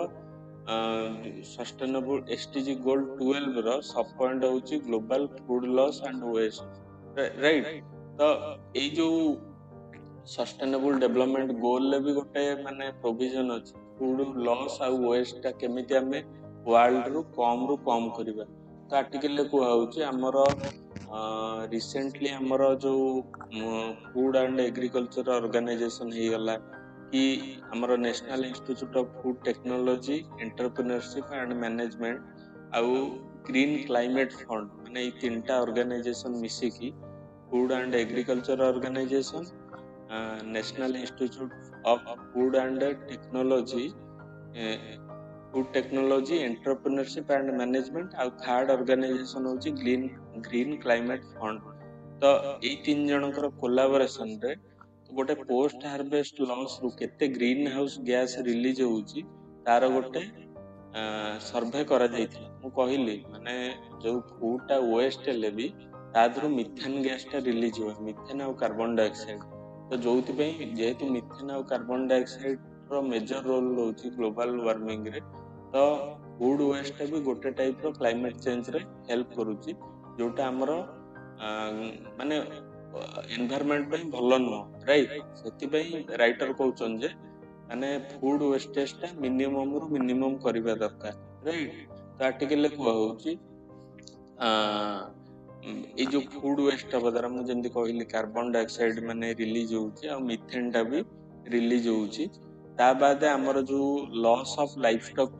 ସଷ୍ଟେନେବୁଲ ଏସଡିଜି ଗୋଲ 12ର ସବ୍ ପଏଣ୍ଟ ହଉଛି global food loss and waste. Right, ତ ଏଇ ଯୋଉ ସଷ୍ଟେନେବୁଲ ଡେଭଲପମେଣ୍ଟ ଗୋଲରେ ବି ଗୋଟେ ମାନେ ପ୍ରୋଭିଜନ ଅଛି, ଫୁଡ ଲସ୍ ଆଉ ୱେଷ୍ଟଟା କେମିତି ଆମେ ୱାର୍ଲଡରୁ କମ କରିବା। ତ ଆର୍ଟିକଲରେ କୁହାହଉଛି ଆମର ରିସେଣ୍ଟଲି ଆମର ଯୋଉ ଫୁଡ ଆଣ୍ଡ ଏଗ୍ରିକଲଚର ଅର୍ଗାନାଇଜେସନ ହେଇଗଲା, କି ଆମର national institute of food technology entrepreneurship and management ଆଉ ଗ୍ରୀନ କ୍ଲାଇମେଟ ଫଣ୍ଡ, ମାନେ ଏଇ ତିନିଟା ଅର୍ଗାନାଇଜେସନ ମିଶିକି food and agriculture organisation, national institute of food and technology entrepreneurship and management, ଆଉ ଥାର୍ଡ ଅର୍ଗାନାଇଜେସନ ହଉଛି ଗ୍ରୀନ କ୍ଲାଇମେଟ ଫଣ୍ଡ। ତ ଏଇ ତିନି ଜଣଙ୍କର କୋଲାବୋରେସନରେ ଗୋଟେ ପୋଷ୍ଟ ହାର୍ଭେଷ୍ଟ ଲସ୍ ରୁ କେତେ ଗ୍ରୀନ ହାଉସ ଗ୍ୟାସ ରିଲିଜ ହଉଛି ତାର ଗୋଟେ ସର୍ଭେ କରାଯାଇଥିଲା। ମୁଁ କହିଲି ମାନେ ଯୋଉ ଫୁଡଟା ୱେଷ୍ଟ ହେଲେ ବି ତା ଦେହରୁ ମିଥେନ ଗ୍ୟାସଟା ରିଲିଜ ହୁଏ, ମିଥେନ ଆଉ କାର୍ବନ ଡାଇଅକ୍ସାଇଡ। ତ ଯୋଉଥିପାଇଁ ଯେହେତୁ ମିଥେନ ଆଉ କାର୍ବନ ଡାଇଅକ୍ସାଇଡର ମେଜର ରୋଲ ରହୁଛି ଗ୍ଲୋବାଲ ୱାର୍ମିଂରେ, ତ ଫୁଡ ୱେଷ୍ଟଟା ବି ଗୋଟେ ଟାଇପର କ୍ଲାଇମେଟ ଚେଞ୍ଜରେ ହେଲ୍ପ କରୁଛି, ଯୋଉଟା ଆମର ମାନେ ଏନଭାୟରମେଣ୍ଟ ପାଇଁ ଭଲ ନୁହଁ। ରାଇଟ୍, ସେଥିପାଇଁ ରାଇଟର କହୁଛନ୍ତି ଯେ ମାନେ ଫୁଡ ୱେଷ୍ଟେଜଟା ମିନିମମରୁ ମିନିମମ କରିବା ଦରକାର। ରାଇଟ୍, ତ ଆର୍ଟିକଲରେ କୁହାହଉଛି ଏଇ ଯୋଉ ଫୁଡ ୱେଷ୍ଟ ହବା ଦ୍ୱାରା ମୁଁ ଯେମିତି କହିଲି କାର୍ବନ ଡାଇଅକ୍ସାଇଡ ମାନେ ରିଲିଜ ହଉଛି, ଆଉ ମିଥେନଟା ବି ରିଲିଜ ହଉଛି। ତା ବାଦ ଆମର ଯୋଉ ଲସ୍ ଅଫ ଲାଇଫଷ୍ଟକ୍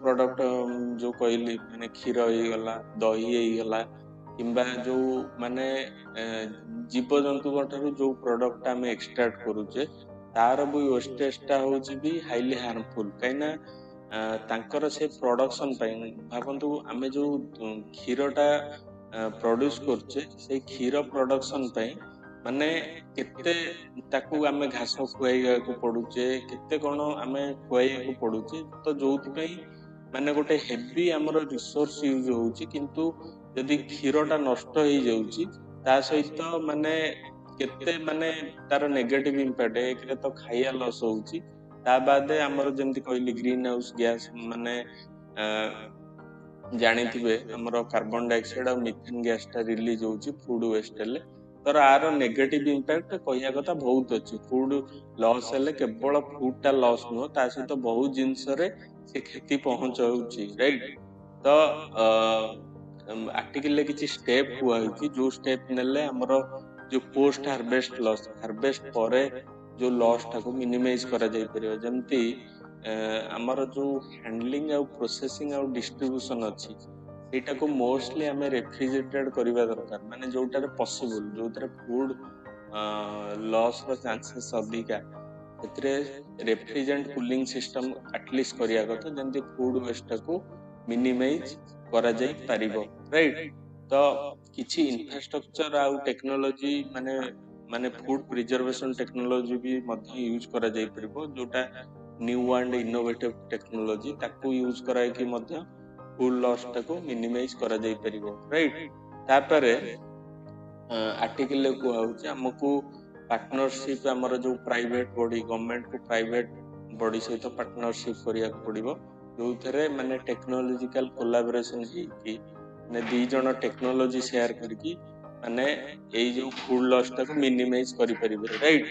ପ୍ରଡକ୍ଟ ଯୋଉ କହିଲି, ମାନେ କ୍ଷୀର ହେଇଗଲା, ଦହି ହେଇଗଲା, କିମ୍ବା ଯୋଉ ମାନେ ଜୀବଜନ୍ତୁଙ୍କ ଠାରୁ ଯୋଉ ପ୍ରଡକ୍ଟଟା ଆମେ ଏକ୍ସଟ୍ରାକ୍ଟ କରୁଛେ, ତାର ବି ୱେଷ୍ଟେଜଟା ହଉଛି ବି ହାଇଲି ହାର୍ମଫୁଲ। କାହିଁକିନା ତାଙ୍କର ସେ ପ୍ରଡକ୍ସନ ପାଇଁ, ଭାବନ୍ତୁ ଆମେ ଯୋଉ କ୍ଷୀରଟା ପ୍ରଡ୍ୟୁସ କରୁଛେ, ସେଇ କ୍ଷୀର ପ୍ରଡକ୍ସନ ପାଇଁ ମାନେ କେତେ ତାକୁ ଆମେ ଘାସ ଖୁଆଇବାକୁ ପଡୁଛେ, କେତେ କଣ ଆମେ ଖୁଆଇବାକୁ ପଡୁଛି। ତ ଯୋଉଥିପାଇଁ ମାନେ ଗୋଟେ ହେଭି ଆମର ରିସୋର୍ସ ୟୁଜ ହଉଛି, କିନ୍ତୁ ଯଦି କ୍ଷୀରଟା ନଷ୍ଟ ହେଇଯାଉଛି ତା ସହିତ ମାନେ କେତେ ମାନେ ତାର ନେଗେଟିଭ ଇମ୍ପାକ୍ଟ, ଏକରେ ତ ଖାଇବା ଲସ୍ ହଉଛି, ତା ବାଦେ ଆମର ଯେମିତି କହିଲି ଗ୍ରୀନ ହାଉସ ଗ୍ୟାସ ମାନେ ଜାଣିଥିବେ ଆମର କାର୍ବନ ଡାଇଅକ୍ସାଇଡ ଆଉ ମିଥେନ ଗ୍ୟାସଟା ରିଲିଜ ହଉଛି ଫୁଡ ୱେଷ୍ଟ ହେଲେ। ତର ଆର ନେଗେଟିଭ ଇମ୍ପାକ୍ଟ କହିବା କଥା ବହୁତ ଅଛି। ଫୁଡ ଲସ୍ ହେଲେ କେବଳ ଫୁଡଟା ଲସ୍ ନୁହଁ, ତା ସହିତ ବହୁତ ଜିନିଷରେ ସେ କ୍ଷତି ପହଞ୍ଚାଉଛି। ରାଇଟ୍, ତ ଆର୍ଟିକଲରେ କିଛି ଷ୍ଟେପ୍ କୁହାହେଇଛି, ଯୋଉ ଷ୍ଟେପ୍ ନେଲେ ଆମର ଯୋଉ ପୋଷ୍ଟ ହାର୍ଭେଷ୍ଟ ଲସ୍, ହାର୍ଭେଷ୍ଟ ପରେ ଯୋଉ ଲସ୍ଟାକୁ ମିନିମାଇଜ କରାଯାଇପାରିବ। ଯେମିତି ଆମର ଯୋଉ ହ୍ୟାଣ୍ଡଲିଂ ଆଉ ପ୍ରୋସେସିଂ ଆଉ ଡିଷ୍ଟ୍ରିବ୍ୟୁସନ ଅଛି, ସେଇଟାକୁ ମୋଷ୍ଟଲି ଆମେ ରେଫ୍ରିଜରେଟେଡ କରିବା ଦରକାର। ମାନେ ଯୋଉଟାରେ ପସିବୁଲ, ଯୋଉଥିରେ ଫୁଡ लॉस रो चांसेस अधिका एतरे रेफ्रिजरेंट कूलिंग सिस्टम एटलीस्ट करिया कथा जंती फूड वेस्ट को मिनिमाइज करा जाई परिबो राइट। तो किछि इंफ्रास्ट्रक्चर आउ टेक्नोलॉजी माने माने फूड प्रिजर्वेशन टेक्नोलॉजी भी मध्य यूज करा जाई परिबो जोटा न्यू एंड इनोवेटिव टेक्नोलॉजी ताकू यूज कराय कि मध्य फूड लॉस टाको मिनिमाइज करा जाई परिबो राइट। तापरे आर्टिकल को होउची हमकू पार्टनरशिप हमर जो प्राइवेट बॉडी गवर्नमेंट को प्राइवेट बॉडी सहित पार्टनरशिप करिया पड़िबो जो थरे माने टेक्नोलॉजिकल कोलैबोरेशन ही कि ने दी जण टेक्नोलॉजी शेयर करकी माने एई जो फूड लॉस टाको मिनिमाइज करि परिबे राइट।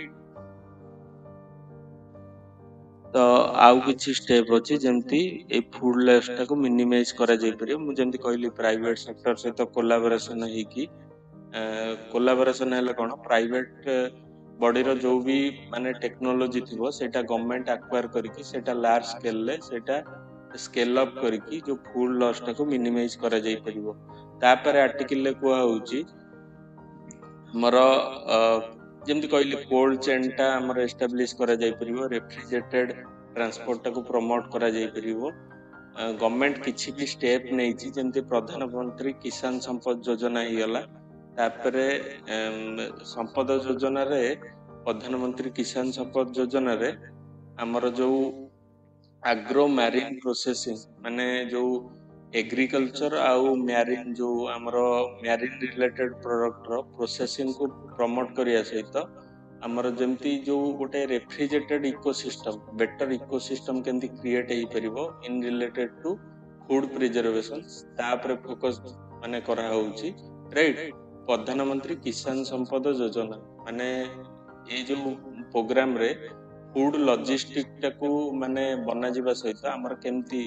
तो आउ किछि स्टेप अछि जेमती ए फूड लॉस टाको मिनिमाइज करा जाय परिबो मु जेमती कहली प्राइवेट सेक्टर सहित कोलैबोरेशन ही कि कोलैबोरेशन है कौन प्राइवेट बॉडी रो जो भी माने टेक्नोलॉजी थिबो सेटा गवर्नमेंट एक्वायर करके सेटा लार्ज स्केल ले सेटा स्केल अप करके जो फूड लॉस टाको मिनिमाइज करा जाय परिबो। तापर आर्टिकल ले कुआ होउची हमर जेमती कहली कोल्ड चेन टा हमर एस्टैब्लिश करा जाय परिबो रेफ्रिजरेटेड ट्रांसपोर्ट टाको प्रमोट करा जाय परिबो। गवर्नमेंट किछि भी स्टेप नै छि जेमती प्रधानमंत्री किसान संपद योजना ही गला तापरे संपद योजना रे प्रधानमंत्री किसान संपद योजना रे हमर जो एग्रो मैरीन प्रोसेसिंग माने जो एग्रीकल्चर आउ मैरीन जो हमर मैरीन रिलेटेड प्रोडक्ट रो प्रोसेसिंग को प्रमोट करिया सहित हमर जेमती जो गोटे रेफ्रिजरेटेड इकोसिस्टम बेटर इकोसिस्टम केंती क्रिएट हेई परिबो in related to food preservation तापर फोकस माने करा होउची राइट। प्रधानमंत्री किसान संपद योजना माने ये जो प्रोग्राम रे फूड लॉजिस्टिक टाकू माने बना जिबा सहित हमर केमती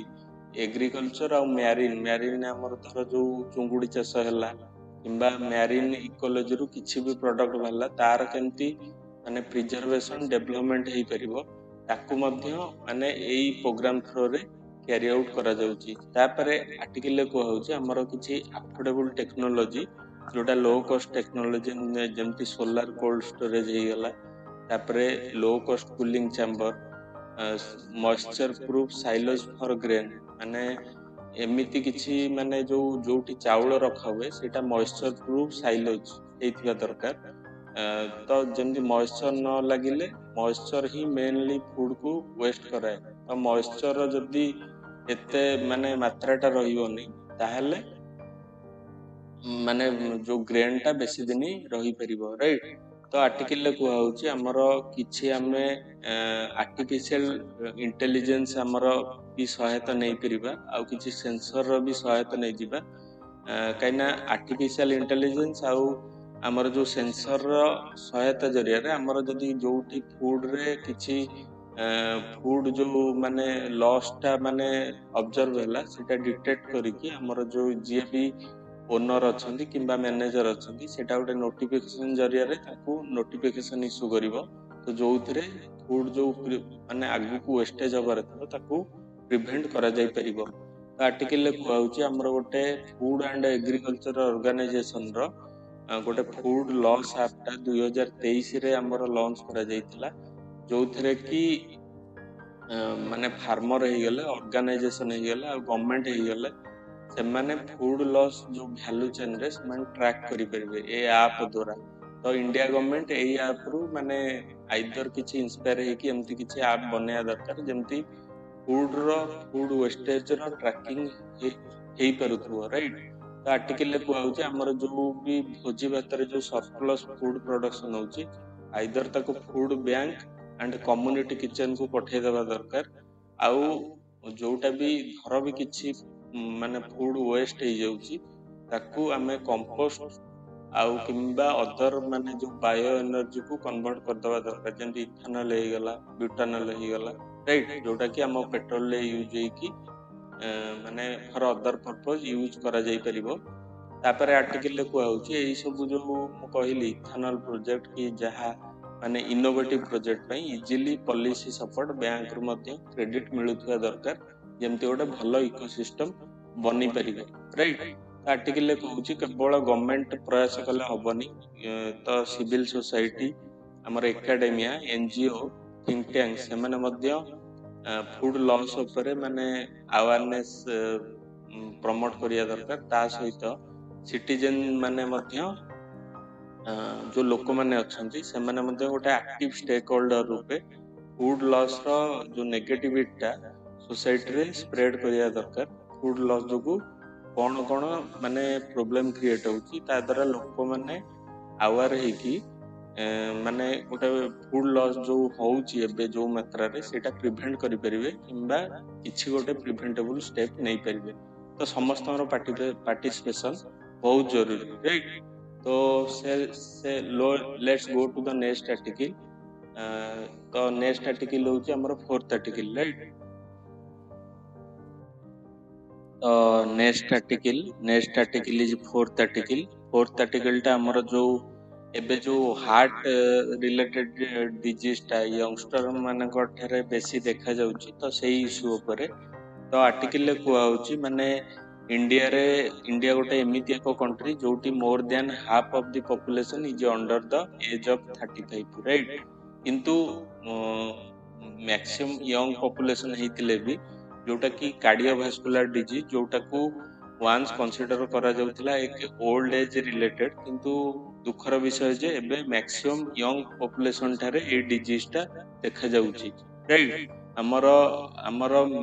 एग्रीकल्चर आ मैरीन मैरीन हमर धर जो चुंगुडी चाष हैला किंबा मैरीन इकोलॉजी रु किछि भी प्रोडक्ट भला तार केमती माने प्रिजर्वेशन डेवलपमेंट हेई परिबो ताकू मध्य माने एई प्रोग्राम थ्रू रे कैरी आउट करा जाउची। तापरे आर्टिकल को होउची हमर किछि अफोर्डेबल टेक्नोलॉजी जोटा लो कॉस्ट टेक्नोलॉजी जेमती सोलर कोल्ड स्टोरेज हेई गला तापरे low cost cooling chamber moisture proof silos for grain माने एमिति किछि माने जो जोटी चावल रखा हुए सेटा मॉइस्चर प्रूफ साइलोज हेइथिबा दरकार। तो जेमती मॉइस्चर न लागिले मॉइस्चर ही मेनली फूड को वेस्ट कराए तो मॉइस्चर जदी एते माने मात्राटा रहिबोनी ताहले माने जो ग्रेन टा बेसी दिन रही परिबो राइट। तो आर्टिकल ले कुआ होची हमर किछि हमें आर्टिफिशियल इंटेलिजेंस हमर भी सहायता नहीं परिबा आ किछि सेंसर रो भी सहायता नहीं जिबा काइना आर्टिफिशियल इंटेलिजेंस आउ हमर जो सेंसर रो सहायता जरिया रे हमर जदी जोठी फूड रे किछि फूड जो माने लॉस टा माने ऑब्जर्व होला सेटा डिटेक्ट करिकि हमर जो जे भी ओनर अछंती किंबा मैनेजर अछंती सेटा गोटे नोटिफिकेशन जरिया रे ताकू नोटिफिकेशन इशू करिवो तो जोउथरे फूड जो माने आगु को वेस्टेज होबार थो ताकू प्रिवेंट करा जाई परिबो। तो आर्टिकल ले कहउची हमर गोटे फूड एंड एग्रीकल्चर ऑर्गेनाइजेशन रो गोटे फूड लॉस ऐप टा 2023 रे हमर लॉन्च करा जाईतिला जोउथरे की माने फार्मर हे गेले ऑर्गेनाइजेशन हे गेले और गवर्नमेंट हे गेले से माने फूड लॉस जो वैल्यू चेन रे से माने ट्रैक करि परबे ए ऐप द्वारा। तो इंडिया गवर्नमेंट एई ऐप रु माने आइदर किछि इंस्पायर हे कि एमति किछि ऐप बनया दरकार जेमति फूड वेस्टेज रो ट्रैकिंग हेई परथुवा राइट। तो आर्टिकल ले कहउची हमर जो भी भोजी भातर जो सरप्लस फूड प्रोडक्शन होची आइदर ताको food bank and community kitchen को पठे देबा दरकार आउ जोटा भी धर भी किछि माने फूड वेस्ट हे जाउची ताकू हमें कंपोस्ट आउ किंबा अदर माने जो बायो एनर्जी को कन्वर्ट कर देबा दरकार जेंति इथेनॉल हे गला ब्यूटानॉल हे गला राइट जोटा कि हम पेट्रोल ले यूज हे कि माने फॉर अदर पर्पस यूज करा जाई परिबो। तापर आर्टिकल ले को होउची एई सब जो मु कहली इथेनॉल प्रोजेक्ट की जहा माने इनोवेटिव प्रोजेक्ट पई इजीली पॉलिसी सपोर्ट बैंक रो मध्ये क्रेडिट मिलुथुवा दरकार जेमति गोटे भलो इकोसिस्टम बनी परिबे राइट। आर्टिकल कहूँ केवल गवर्नमेंट प्रयास कले हेनी तो सिविल सोसाइटी आमर एकाडेमिया एनजीओ थिंक टैंक से फूड लॉस उपरे माने अवेयरनेस प्रमोट करिया दरकार ता सहित सिटीजन माने मध्य जो लोक माने अछंती से माने मध्य गोटे एक्टिव स्टेक होल्डर रूपे फूड लॉस रो जो नेगेटिविटी सोसाइटी रे स्प्रेड करिया दरकार फूड लॉस जो कौन कौन माने प्रॉब्लम क्रिएट होची ता द्वारा लोक माने अवेयर है कि माने गोटे फूड लॉस जो होची एबे जो मात्रा रे सेटा प्रिवेंट करि परिबे किंबा किछि गोटे प्रिवेंटेबल स्टेप नै परिबे तो समस्त पार्टिसिपेशन बहुत जरूरी राइट तो से let's go to the next article तो नेक्स्ट आर्टिकल होची हमर fourth article right next article is fourth article टा हमर जो एबे जो हार्ट रिलेटेड डिजीज टा यंगस्टर मानक ठारे बेसी देखा जाउची तो सेही इशू उपरे तो आर्टिकल कुआ होची माने इंडिया गोटे एमिति एक कंट्री जोटी more than half of the population is under the age of 35 right किंतु मैक्सिमम यंग पॉपुलेशन हेतिले भी जोटा कि कार्डियोवास्कुलर डिजीज जोटा को वांस कंसीडर करा जाउतला एक ओल्ड एज रिलेटेड किंतु दुखर विषय जे एबे मैक्सिमम यंग पॉपुलेशन ठारे ए डिजीज टा देखा जाउची राइट हमर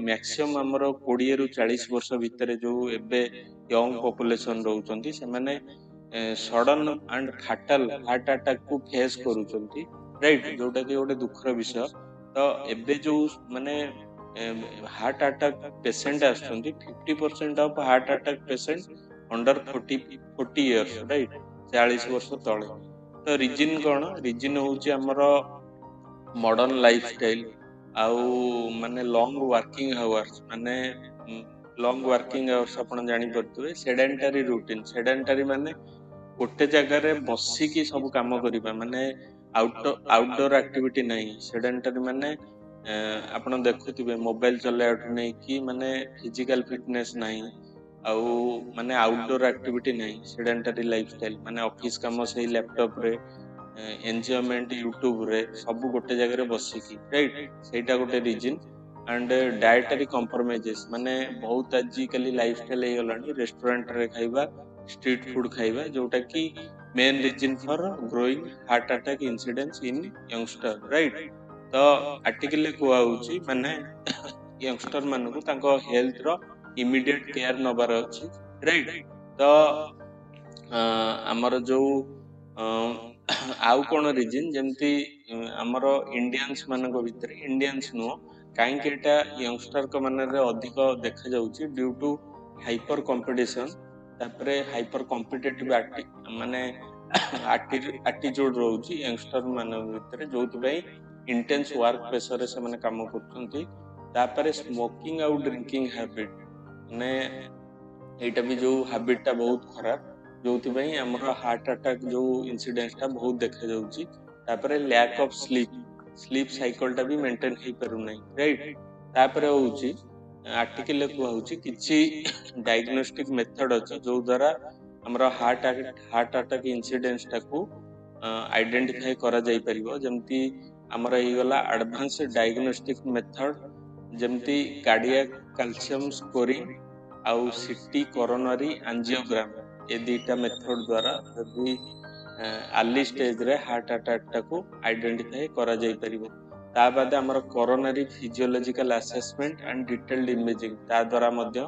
मैक्सिमम हमर 20 रु 40 वर्ष भितर जो एबे यंग पॉपुलेशन रहउचंती से माने sudden and fatal heart attack को फेस करूचंती राइट जोटा कि गोटे दुखर विषय तो एबे जो माने हार्ट अटैक पेशेंट आसुचंती 50% of heart attack patient under 40 years right 40 वर्ष तले तो रीजन कौन रीजन होची हमर मॉडर्न लाइफस्टाइल आउ माने लॉन्ग वर्किंग आवर्स माने लॉन्ग वर्किंग आवर्स आपण जानि परतुए सेडेंटरी रूटीन सेडेंटरी माने गोटे जगह रे बसी की सब काम करिबा माने आउटडोर एक्टिविटी नहीं सेडेंटरी माने आपण देखुथिबे मोबाइल चलाइठु नै कि माने फिजिकल फिटनेस नहीं आउ माने आउटडोर एक्टिविटी नहीं सेडेंटरी लाइफस्टाइल माने ऑफिस काम से लैपटॉप रे एंजॉयमेंट यूट्यूब रे सब गोटे जगह रे बसी की राइट सेटा गोटे रीजन एंड डाइटरी कंप्रोमाइजेस माने बहुत आजिकली लाइफस्टाइल हे गलानी रेस्टोरेंट रे खाइबा स्ट्रीट फूड खाइबा जोटा कि main reason for growing heart attack incidence in youngster right तो आर्टिकल कुआ होची माने यंगस्टर मानकु तांको हेल्थ रो इमीडिएट केयर नबार अछि राइट तो हमर जो आउ कोन रीजन जेमती हमर इंडियंस मानक भीतर इंडियंस नो काहे कि एटा यंगस्टर को माने रे अधिक देखा जाउची ड्यू टू हाइपर कंपटीशन तापरे हाइपर कॉम्पिटिटिव माने एटीट्यूड रहउची यंगस्टर मानक भीतर जोति भाई इंटेंस वर्क प्रेशर रे से माने काम करछंती तापरे स्मोकिंग आउ ड्रिंकिंग हैबिट माने एटा भी जो हैबिट ता बहुत खराब जोति भाई हमर हार्ट अटैक जो इंसिडेंस ता बहुत देखा जाउची तापरे लैक ऑफ स्लीप साइकिल ता भी मेंटेन हे परु नै राइट तापरे होउची आर्टिकल को होउची किछि डायग्नोस्टिक मेथड अछि जो द्वारा हमर हार्ट अटैक इंसिडेंस ता को आइडेंटिफाई करा जाई परिबो जेमती हमर ही गला एडवांस डायग्नोस्टिक मेथड जेमती कार्डियक कैल्शियम स्कोरिंग आउ सिटी कोरोनरी एंजियोग्राम ए दीटा मेथड द्वारा यदि अर्ली स्टेज रे हार्ट अटैक टा को आइडेंटिफाई करा जाई परिबो ता बाद हमर coronary physiological assessment and detailed imaging ता द्वारा मध्य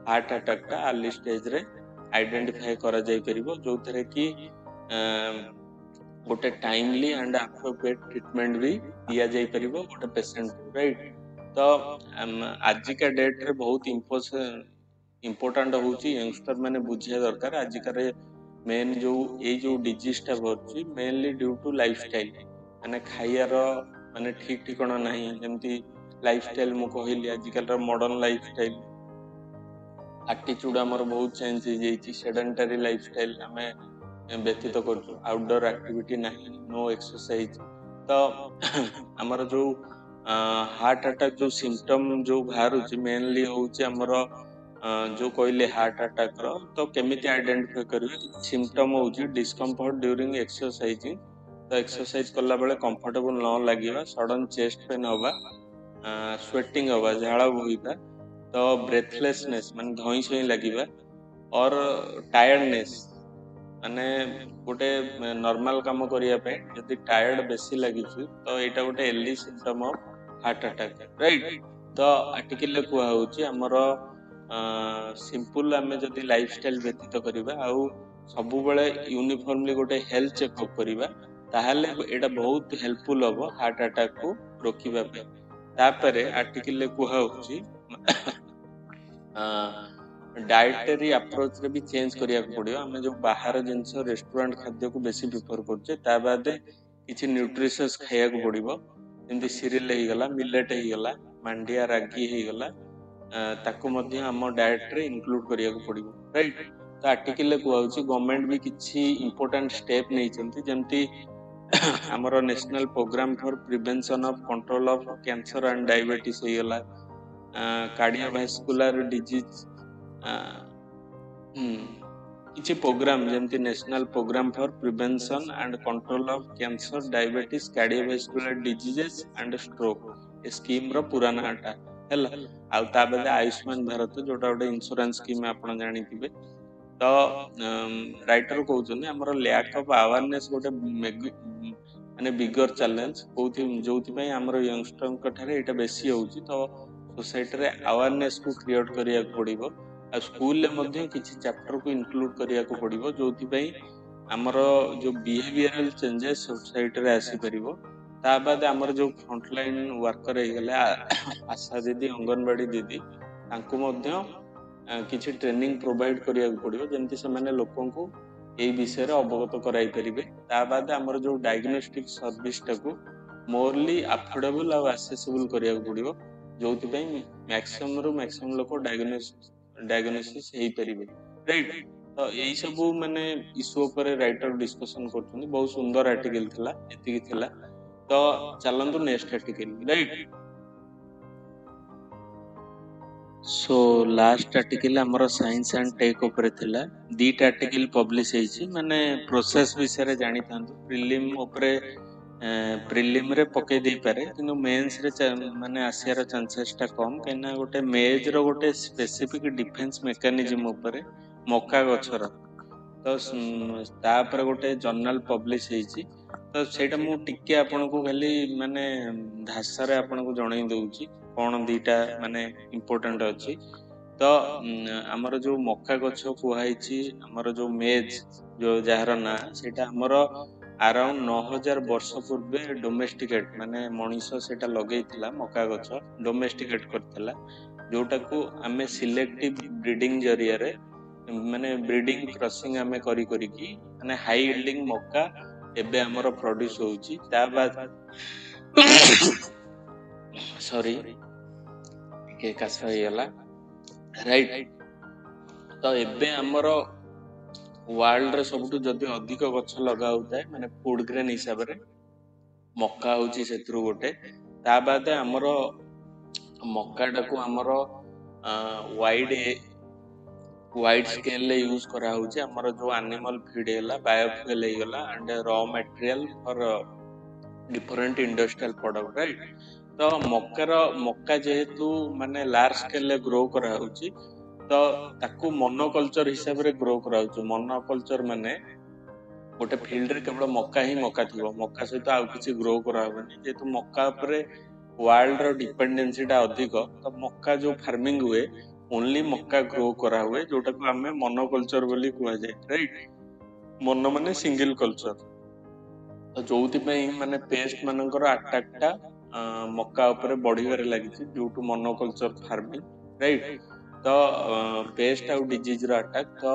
हार्ट अटैक टा अर्ली स्टेज रे आइडेंटिफाई करा जाई परिबो जो थरे कि गोटे टाइमली एंड एप्रोप्रिएट ट्रीटमेंट भी दिया जाई परिबो गोटे पेशेंट राइट तो आजिका डेट रे बहुत इंपोर्टेंट होची यंगस्टर माने बुझिया दरकार आजिका रे मेन जो डिजीज टा बरची मेनली ड्यू टू लाइफस्टाइल माने खाइयार माने ठीक ठिकाना नहीं जेमती लाइफस्टाइल मु कहली आजिकल रो मॉडर्न लाइफस्टाइल एटीट्यूड हमर बहुत चेंज हो जाइछि सेडेंटरी लाइफस्टाइल हमें व्यतीत करछु आउटडोर एक्टिविटी नहीं नो एक्सरसाइज तो हमर जो हार्ट अटैक जो सिम्पटम जो बाहर मेनली होची हमर जो कहले हार्ट अटैक रो तो केमिति आइडेंटिफाई करिवे सिम्पटम होउची डिस्कम्फर्ट ड्यूरिंग एक्सरसाइजिंग तो एक्सरसाइज करला बेले कंफर्टेबल न लागिबा सडन चेस्ट पेन होबा स्वेटिंग होबा झाड़ा बोहिबा तो ब्रेथलेसनेस माने धई सई लागिबा और टायर्डनेस माने गोटे नॉर्मल काम करिया पे यदि टायर्ड बेसी लागिची तो एटा गोटे early symptom of heart attack right तो आर्टिकल कुआ होची हमरो सिंपल आमे जदि लाइफस्टाइल व्यतीत करिबा आउ सबु बेले यूनिफॉर्मली गोटे हेल्थ चेकअप करिबा ताहले एटा बहुत हेल्पफुल हबो हार्ट अटैक को रोकिबा पे तापरे आर्टिकल कुआ होची डाइटरी अप्रोच रे भी चेंज करिया पड़ियो हमें जो बाहर जिंस रेस्टोरेंट खाद्य को बेसी प्रिफर करछे ता बादे किछि न्यूट्रिशियस खाया को पड़िबो जेंति सीरियल हे गला मिलेट हे गला मांडिया रागी हे गला ताको मध्य हम डाइट रे इंक्लूड करिया को पड़िबो राइट तो आर्टिकल को होची गवर्नमेंट भी किछि इंपोर्टेंट स्टेप नै चंती जेंति हमरो national programme for prevention of control of cancer and diabetes हे गला कार्डियोवास्कुलर डिजीज किछि प्रोग्राम जेमति national programme for prevention and control of cancer diabetes cardiovascular diseases and stroke ए स्कीम रो पूरा नाटा हैला आ ता बदे आयुष्मान भारत जोटा गोटे इंश्योरेंस स्कीम आपण जानि थिबे तो राइटर कहउछन हमर लैक ऑफ अवेयरनेस गोटे माने बिगर चैलेंज कोथि जोथि पय हमर यंगस्टर कठारे एटा बेसी होउची तो सोसाइटी रे अवेयरनेस को क्रिएट करिया पड़िबो आ स्कूल ले मध्ये किछि चैप्टर को इंक्लूड करिया को पड़िबो जोथि पय हमर जो बिहेवियरल चेंजेस सोसाइटी रे आसी परिबो ता बाद हमर जो फ्रंटलाइन वर्कर हे गेले आशा दीदी अंगनवाड़ी दीदी तांको मध्ये किछि ट्रेनिंग प्रोवाइड करिया को पड़िबो जेंति से माने लोकन को एई विषय रे अवगत कराई परिबे ता बाद हमर जो डायग्नोस्टिक सर्विस टाको मोरली अफोर्डेबल और एक्सेसिबल करिया को पड़िबो जोथि पय मैक्सिमम लोक डायग्नोसिस हेई परिबे राइट तो एई सब माने इशू ऊपर राइटर डिस्कशन करथुनी बहुत सुंदर आर्टिकल थिला एतिकी थिला तो चलंतु next article right so last article हमर साइंस एंड टेक ऊपर थिला दीट आर्टिकल पब्लिश हेची माने प्रोसेस विषय रे जानि थांतु प्रीलिम ऊपर प्रीलिम रे पके दे पारे किनु मेंस रे माने आसियार चांसेस टा कम केना गोटे मेज रो गोटे स्पेसिफिक डिफेंस मेकानिज्म ऊपर मक्का गछर तो ता पर गोटे जर्नल पब्लिश हेची तो सेटा मु टिके आपन को खाली माने भाषा रे आपन को जणाई दउची कोन दीटा माने इंपोर्टेंट अछि तो हमर जो मक्का गछ कुहाइची हमर जो मेज जो जहार ना सेटा हमर अराउंड 9000 वर्ष पूर्वे डोमेस्टिकेट माने मनीष सेटा लगेइथिला मक्का गछ डोमेस्टिकेट करथिला जोटा को हमें सिलेक्टिव ब्रीडिंग जरिया रे माने ब्रीडिंग क्रॉसिंग हमें करी करी की माने हाई यील्डिंग मक्का एबे हमर प्रोड्यूस होउची ता बाद सॉरी के कास होयला राइट तो एबे हमर वर्ल्ड रे सबटु जदि अधिक गछ लगा होता है माने फूड ग्रेन हिसाब रे मक्का होची सेत्रु गोटे ता बाद हमर मक्का टाको हमर वाइड स्केल ले यूज करा होची हमर जो एनिमल फीड हैला बायोफ्यूल हे गला and raw material for different industrial product right तो मक्का जेहेतु माने लार्ज स्केल ले ग्रो करा होची तो ताकू मोनोकल्चर हिसाब रे ग्रो करा होची मोनोकल्चर माने गोटे फील्ड रे केवल मक्का ही मक्का थिबो मक्का सहित आउ किछि ग्रो करा होबनी जेतु मक्का ऊपर वर्ल्ड रो डिपेंडेंसी टा अधिक तो मक्का जो फार्मिंग हुए ओनली मक्का ग्रो करा हुए जोटा को हमें मोनोकल्चर बोली कुआ जाय राइट मोनो माने सिंगल कल्चर तो जोथि पय माने पेस्ट मानकर अटैक टा मक्का ऊपर बढ़िबारे लागिछि due to monoculture farming right तो पेस्ट आउ डिजीज रो अटैक तो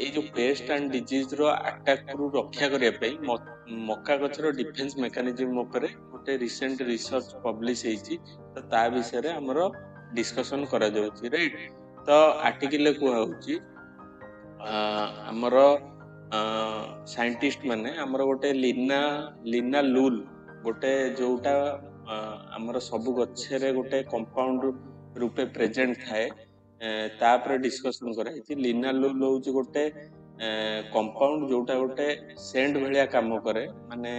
ए जो पेस्ट एंड डिजीज रो अटैक रु रक्षा करिया पय मक्का गछरो डिफेंस मेकानिज्म ऊपर गोटे रिसेंट रिसर्च पब्लिश हेछि तो ता विषय रे हमरो डिस्कशन करा जाउछि राइट तो आर्टिकल को होउछि हमरो साइंटिस्ट माने हमरो गोटे लीना लूल गोटे जोटा हमरो सब गच्छे रे गोटे कंपाउंड रूपे प्रेजेंट थाए तापर डिस्कशन कराई लिनालुल हूँ गोटे कंपाउंड जोटा गोटे सेंट भाया काम करे माने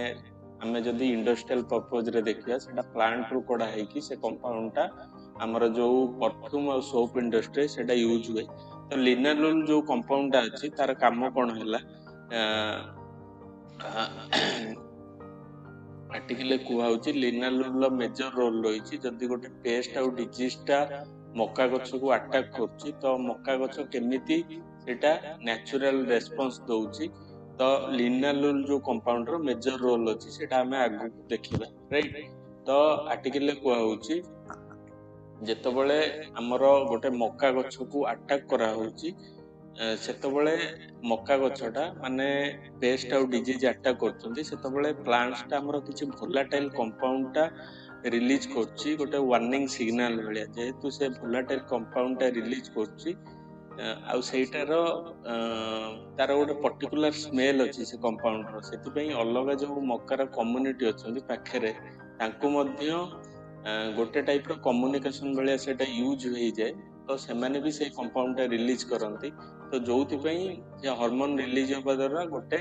आमे जदि इंडस्ट्रियल पर्पज रे देखिया सेटा प्लांट रु कड़ा है से कंपाउंडटा आमर जो परफ्यूम और सोप इंडस्ट्री सेटा यूज हुए तो लिनालुल जो कंपाउंडटा अच्छी तार काम कौन है आर्टिकल कहूँ लिनालुल मेजर रोल रही जदि गोटे पेस्ट आउ डिजीजटा मक्का गछ को अटैक कर तो मक्का गछ केमिति सेटा नेचुरल रेस्पॉन्स दउची तो लिनालुल जो कंपाउंड रो मेजर रोल अछि सेटा हमें आगु देखिबा राइट तो आर्टिकल कहूँ जेतबळे हमर गोटे मक्का गछ को अटैक करा होउची सेतबळे मक्का गछटा माने पेस्ट आउ डिजीज अटैक करछन्ती सेतबळे प्लांट्सटा हमर किछि वोलाटाइल कंपाउंडटा रिलीज करछि गोटे वार्निंग सिग्नल भलिया जेहेतु से वोलाटाइल कंपाउंडटा रिलीज करछि आउ सेटार तार गोटे पर्टिकुलर स्मेल अछि से कंपाउंड रो सेति पई अलग जो मक्कार कम्युनिटी अछन्ती पाखरे तांको मध्य गोटे टाइप रो कम्युनिकेशन भलिया सेटा यूज होई जाय तो सेमाने भी से कंपाउंडटा रिलीज करंती तो जोथि पई जे हार्मोन रिलीज होबा द्वारा गोटे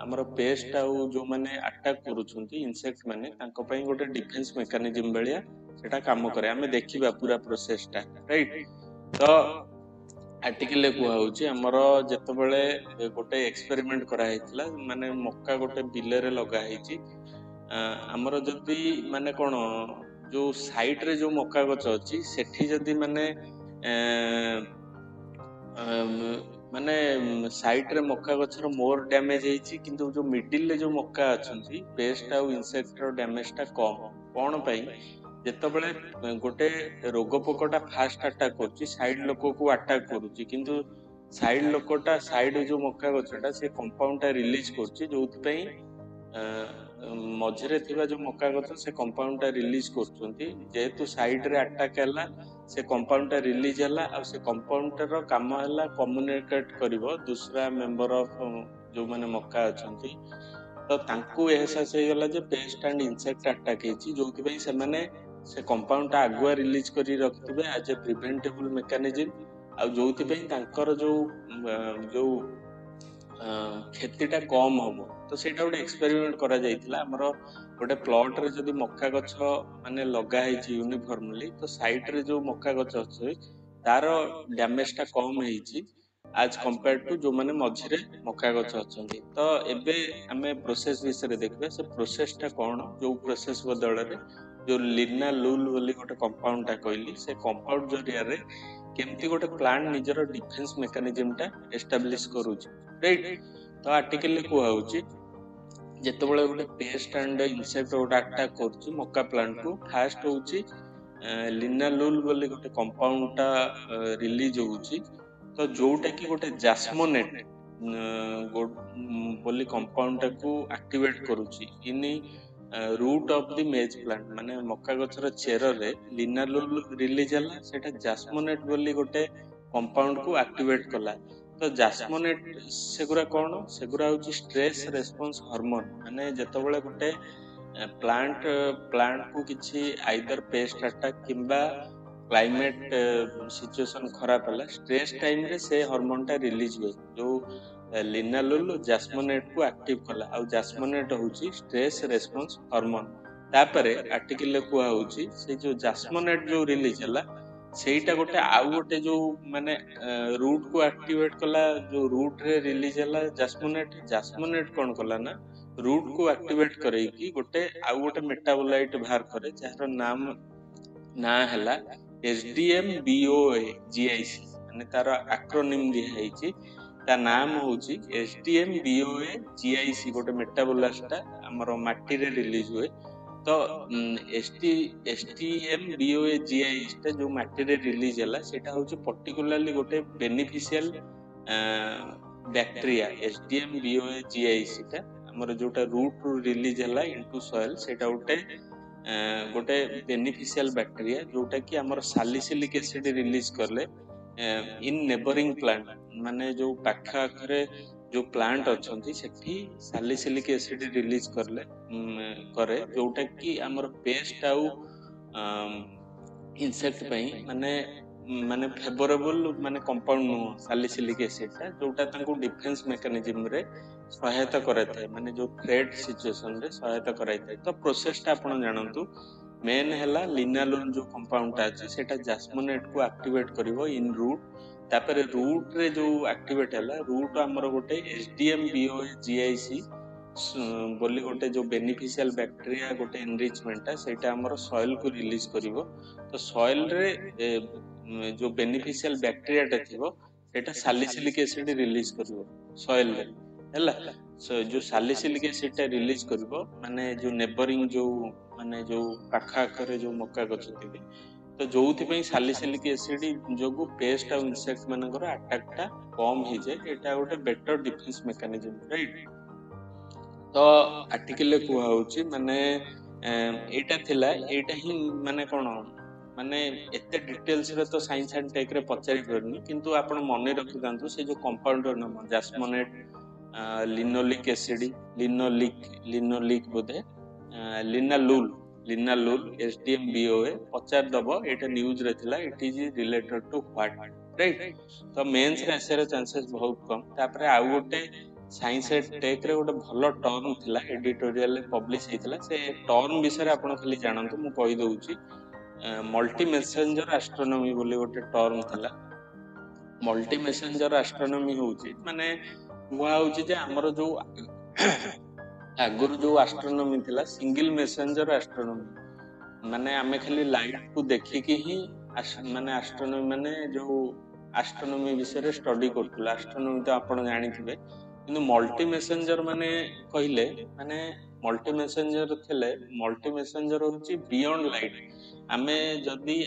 हमर पेस्ट आउ जो माने अटैक करूछन्ती इंसेक्ट माने तांको पई गोटे डिफेंस मेकानिज्म भलिया सेटा काम करे हमें देखिबा पूरा प्रोसेसटा राइट तो आर्टिकल कहूँ आमर जेतबळे गोटे एक्सपेरिमेंट करा हेतला माने मक्का गोटे बिल रे लगा हेची आमर जदि माने कोन जो साइड रे जो मक्का गछ अछि सेठी जदि माने माने साइड रे मक्का गछर मोर डैमेज हेची किंतु जो मिडिल रे जो मक्का अछंती पेस्ट आउ इंसेक्ट रो डैमेजटा कम कोन पई जेतबळे गोटे रोग पोकटा फास्ट अटैक करछि साइड लोक को अटैक करूछि किंतु साइड लोकटा साइड जो मक्का गछटा से कंपाउंडटा रिलीज करछि जोथि पई मझरे थिबा जो मक्का गछ से कंपाउंडटा रिलीज करछन्ती जेहेतु साइड रे अटैक हला से कंपाउंडटा रिलीज हला आ से कंपाउंडर काम हला कम्युनिकेट करिवो दूसरा मेंबर ऑफ जो माने मक्का अछन्ती तो तांको एहसास हे गला जे पेस्ट एंड इंसेक्ट अटैक हेची जोथि पई से माने से कंपाउंडटा आगुआ रिलीज करी रखिबे एज ए प्रिवेंटेबल मेकानिज्म आ जोथि पई तांकर जो क्षतिटा कम हम तो सेटा गोटे एक्सपेरिमेंट करा जाइतिला हमर गोटे प्लॉट रे जदि मक्का गछ माने लगा हेची यूनिफॉर्मली तो साइड रे जो मक्का गछ अछि तार डैमेजटा कम हेची आज कंपेयर टू जो माने मझरे मक्का गछ अछंती तो एबे हमें प्रोसेस विषय देखबे से प्रोसेसटा कोन जो प्रोसेस बदल रे जो लिनालुल बोली गोटे कंपाउंडटा कहली से कंपाउंड जरिया रे केमती गोटे प्लांट निजर डिफेंस मेकानिज्मटा एस्टाब्लिश करूची राइट तो आर्टिकल कहूँ जेतबळे गोटे पेस्ट एंड इंसेक्ट गोटे अटैक करूची मक्का प्लांट को फास्ट होउची लिनालुल बोली गोटे कंपाउंडटा रिलीज होउची तो जोटा कि गोटे जास्मोनेट बोली कंपाउंडटा को एक्टिवेट करूची इनी रूट ऑफ द मेज प्लांट माने मक्का गछर चेर रे लिनालुल रिलीज हला सेटा जास्मोनेट बोली गोटे कंपाउंड को एक्टिवेट कला तो जास्मोनेट सेगुरा कोन सेगुरा होची स्ट्रेस रेस्पॉन्स हार्मोन माने जेतबळे गोटे प्लांट को किछि आइदर पेस्ट अटैक किंबा क्लाइमेट सिचुएशन खराब हला स्ट्रेस टाइम रे से हार्मोनटा रिलीज हुए जो लिनालुल जास्मोनेट को एक्टिव कला आ जास्मोनेट होची स्ट्रेस रेस्पॉन्स हार्मोन तापरे आर्टिकल कहूँ से जो जास्मोनेट जो रिलीज हला सेटा गोटे आउ गोटे जो माने रूट को एक्टिवेट कला जो रूट रे रिलीज हला जास्मोनेट कोन कला ना रूट को एक्टिवेट करे कि गोटे आउ गोटे मेटाबोलाइट बाहर करे जहार नाम ना हला SDMBOA GIC माने तार एक्रोनिम दिया हेची ता नाम होची SDMBOA GIC गोटे मेटाबोलाइटटा हमर माटी रे रिलीज हुए तो SDMBOA GIC जो माटी रे रिलीज हला सेटा होची पर्टिकुलरली गोटे बेनिफिशियल बैक्टीरिया SDMBOA GIC ता हमर जोटा रूट रिलीज हला इनटू सॉइल सेटा गोटे बेनिफिशियल बैक्टीरिया जोटा कि हमर सैलिसिलिक एसिड रिलीज करले इन नेबरिंग प्लांट माने जो पाखा आखरे जो प्लांट अछंती सेठी सैलिसिलिक एसिड रिलीज करले करे जोटा कि हमर पेस्ट आउ इंसेक्ट पई माने माने फेवरेबल माने कंपाउंड नुह सालिसिलिक एसिड जोटा तांको डिफेंस मेकानिज्म रे सहायता कराइए माने जो थ्रेट सिचुएशन रे सहायता कराइए। तो प्रोसेस टा आपण जानतु मेन हैला लिनालोल जो कंपाउंड टा अछि सेटा जास्मोनेट को एक्टिवेट करिवो इन रूट तापर रूट रे जो एक्टिवेट हैला रूट हमर गोटे एसडीएम बीओए जीआईसी बोली गोटे जो बेनिफिशियल बैक्टीरिया गोटे एनरिचमेंट सेटा हमर सॉइल को रिलीज करिवो। तो सॉइल रे जो बेनिफिशियल बैक्टीरिया टा थिवो सेटा सालिसिलिक एसिड रिलीज करिवो सॉइल रे हैला। सो जो सालिसिलिक एसिड टा रिलीज करिवो माने जो नेबरिंग जो माने जो पाखा आखरे जो मक्का गछ थिबे तो जोथि पई सालिसिलिक एसिड जोगु पेस्ट और इंसेक्ट मानकर अटैक टा कम ही जे एटा गोटे बेटर डिफेंस मेकानिज्म राइट। तो आर्टिकल कुहा होची माने एटा थिला एटा ही माने कोन माने एते डिटेल्स रे तो साइंस एंड टेक रे पचारि परनी किंतु आपण मने रखि दांतु से जो कंपाउंड नाम जास्मोनेट लिनोलिक एसिड लिनोलिक बोधे लिनालूल एसडीएम बीओए पचार दबो एटा न्यूज रे थिला it is related to what right. तो मेंस रे आसार चांसेस बहुत कम। तापर आ गोटे साइंस एंड टेक रे गोटे भलो टर्म थिला एडिटोरियल पब्लिश हेतिला से टर्म विषय रे आपण खाली जानंतु मु कहि दउची मल्टी मेसेंजर एस्ट्रोनॉमी बोली गोटे टर्म थिला। मल्टी मेसेंजर एस्ट्रोनॉमी होउची माने हुआ होउची जे हमर जो आगुर जो एस्ट्रोनॉमी थिला सिंगल मेसेंजर एस्ट्रोनॉमी माने आमे खाली लाइट को देखिकी ही माने एस्ट्रोनॉमी माने जो एस्ट्रोनॉमी विषय रे स्टडी करथुला। एस्ट्रोनॉमी तो आपण जानि थिबे किंतु मल्टी मेसेंजर माने कहिले माने मल्टी मेसेंजर थिले मल्टी मेसेंजर होउची बियॉन्ड लाइट। आमे जदी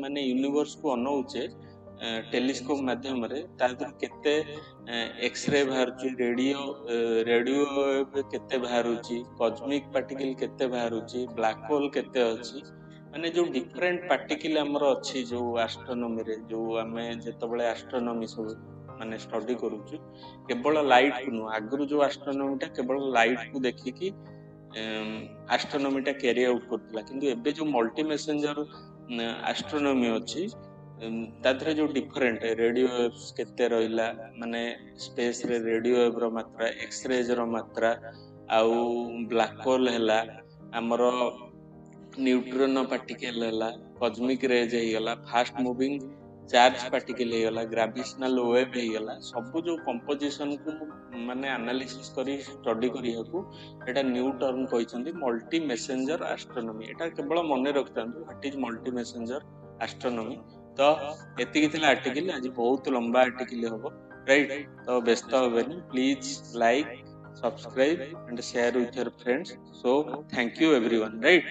माने यूनिवर्स को अनौचे टेलीस्कोप माध्यम रे तादर केते एक्सरे बाहरुची रेडियो केते बाहरुची कॉस्मिक पार्टिकल केते बाहरुची ब्लैक होल केते अछि माने जो डिफरेंट पार्टिकल हमर अछि जो एस्ट्रोनॉमी रे जो आमे जेतबेले एस्ट्रोनॉमी सब माने स्टडी करूछु केवल लाइट को नु आगरु जो एस्ट्रोनॉमी टा केवल लाइट को देखिकी एस्ट्रोनॉमी टा कैरी आउट करथला किंतु एबे जो मल्टी मेसेंजर एस्ट्रोनॉमी अछि ताधरे जो डिफरेंट रेडियो वेव्स केते रहिला माने स्पेस रे रेडियो वेव रो मात्रा एक्सरेज रो मात्रा आउ ब्लैक होल हैला हमरो न्यूट्रॉन पार्टिकल हैला कॉस्मिक रेज हे गला फास्ट मूविंग चार्ज पार्टिकल हे गला ग्रेविटेशनल वेव हे गला सब जो कंपोजिशन को माने एनालिसिस करी स्टडी करी हकू एटा न्यू टर्म कहिसंती मल्टी मेसेंजर एस्ट्रोनॉमी। एटा केवल मने रखतांतु what is multi messenger astronomy. तो एतिकी थिला आर्टिकल आज बहुत लंबा आर्टिकल होबो राइट। तो व्यस्त होबेनी please like subscribe and share with your friends. So thank you everyone right.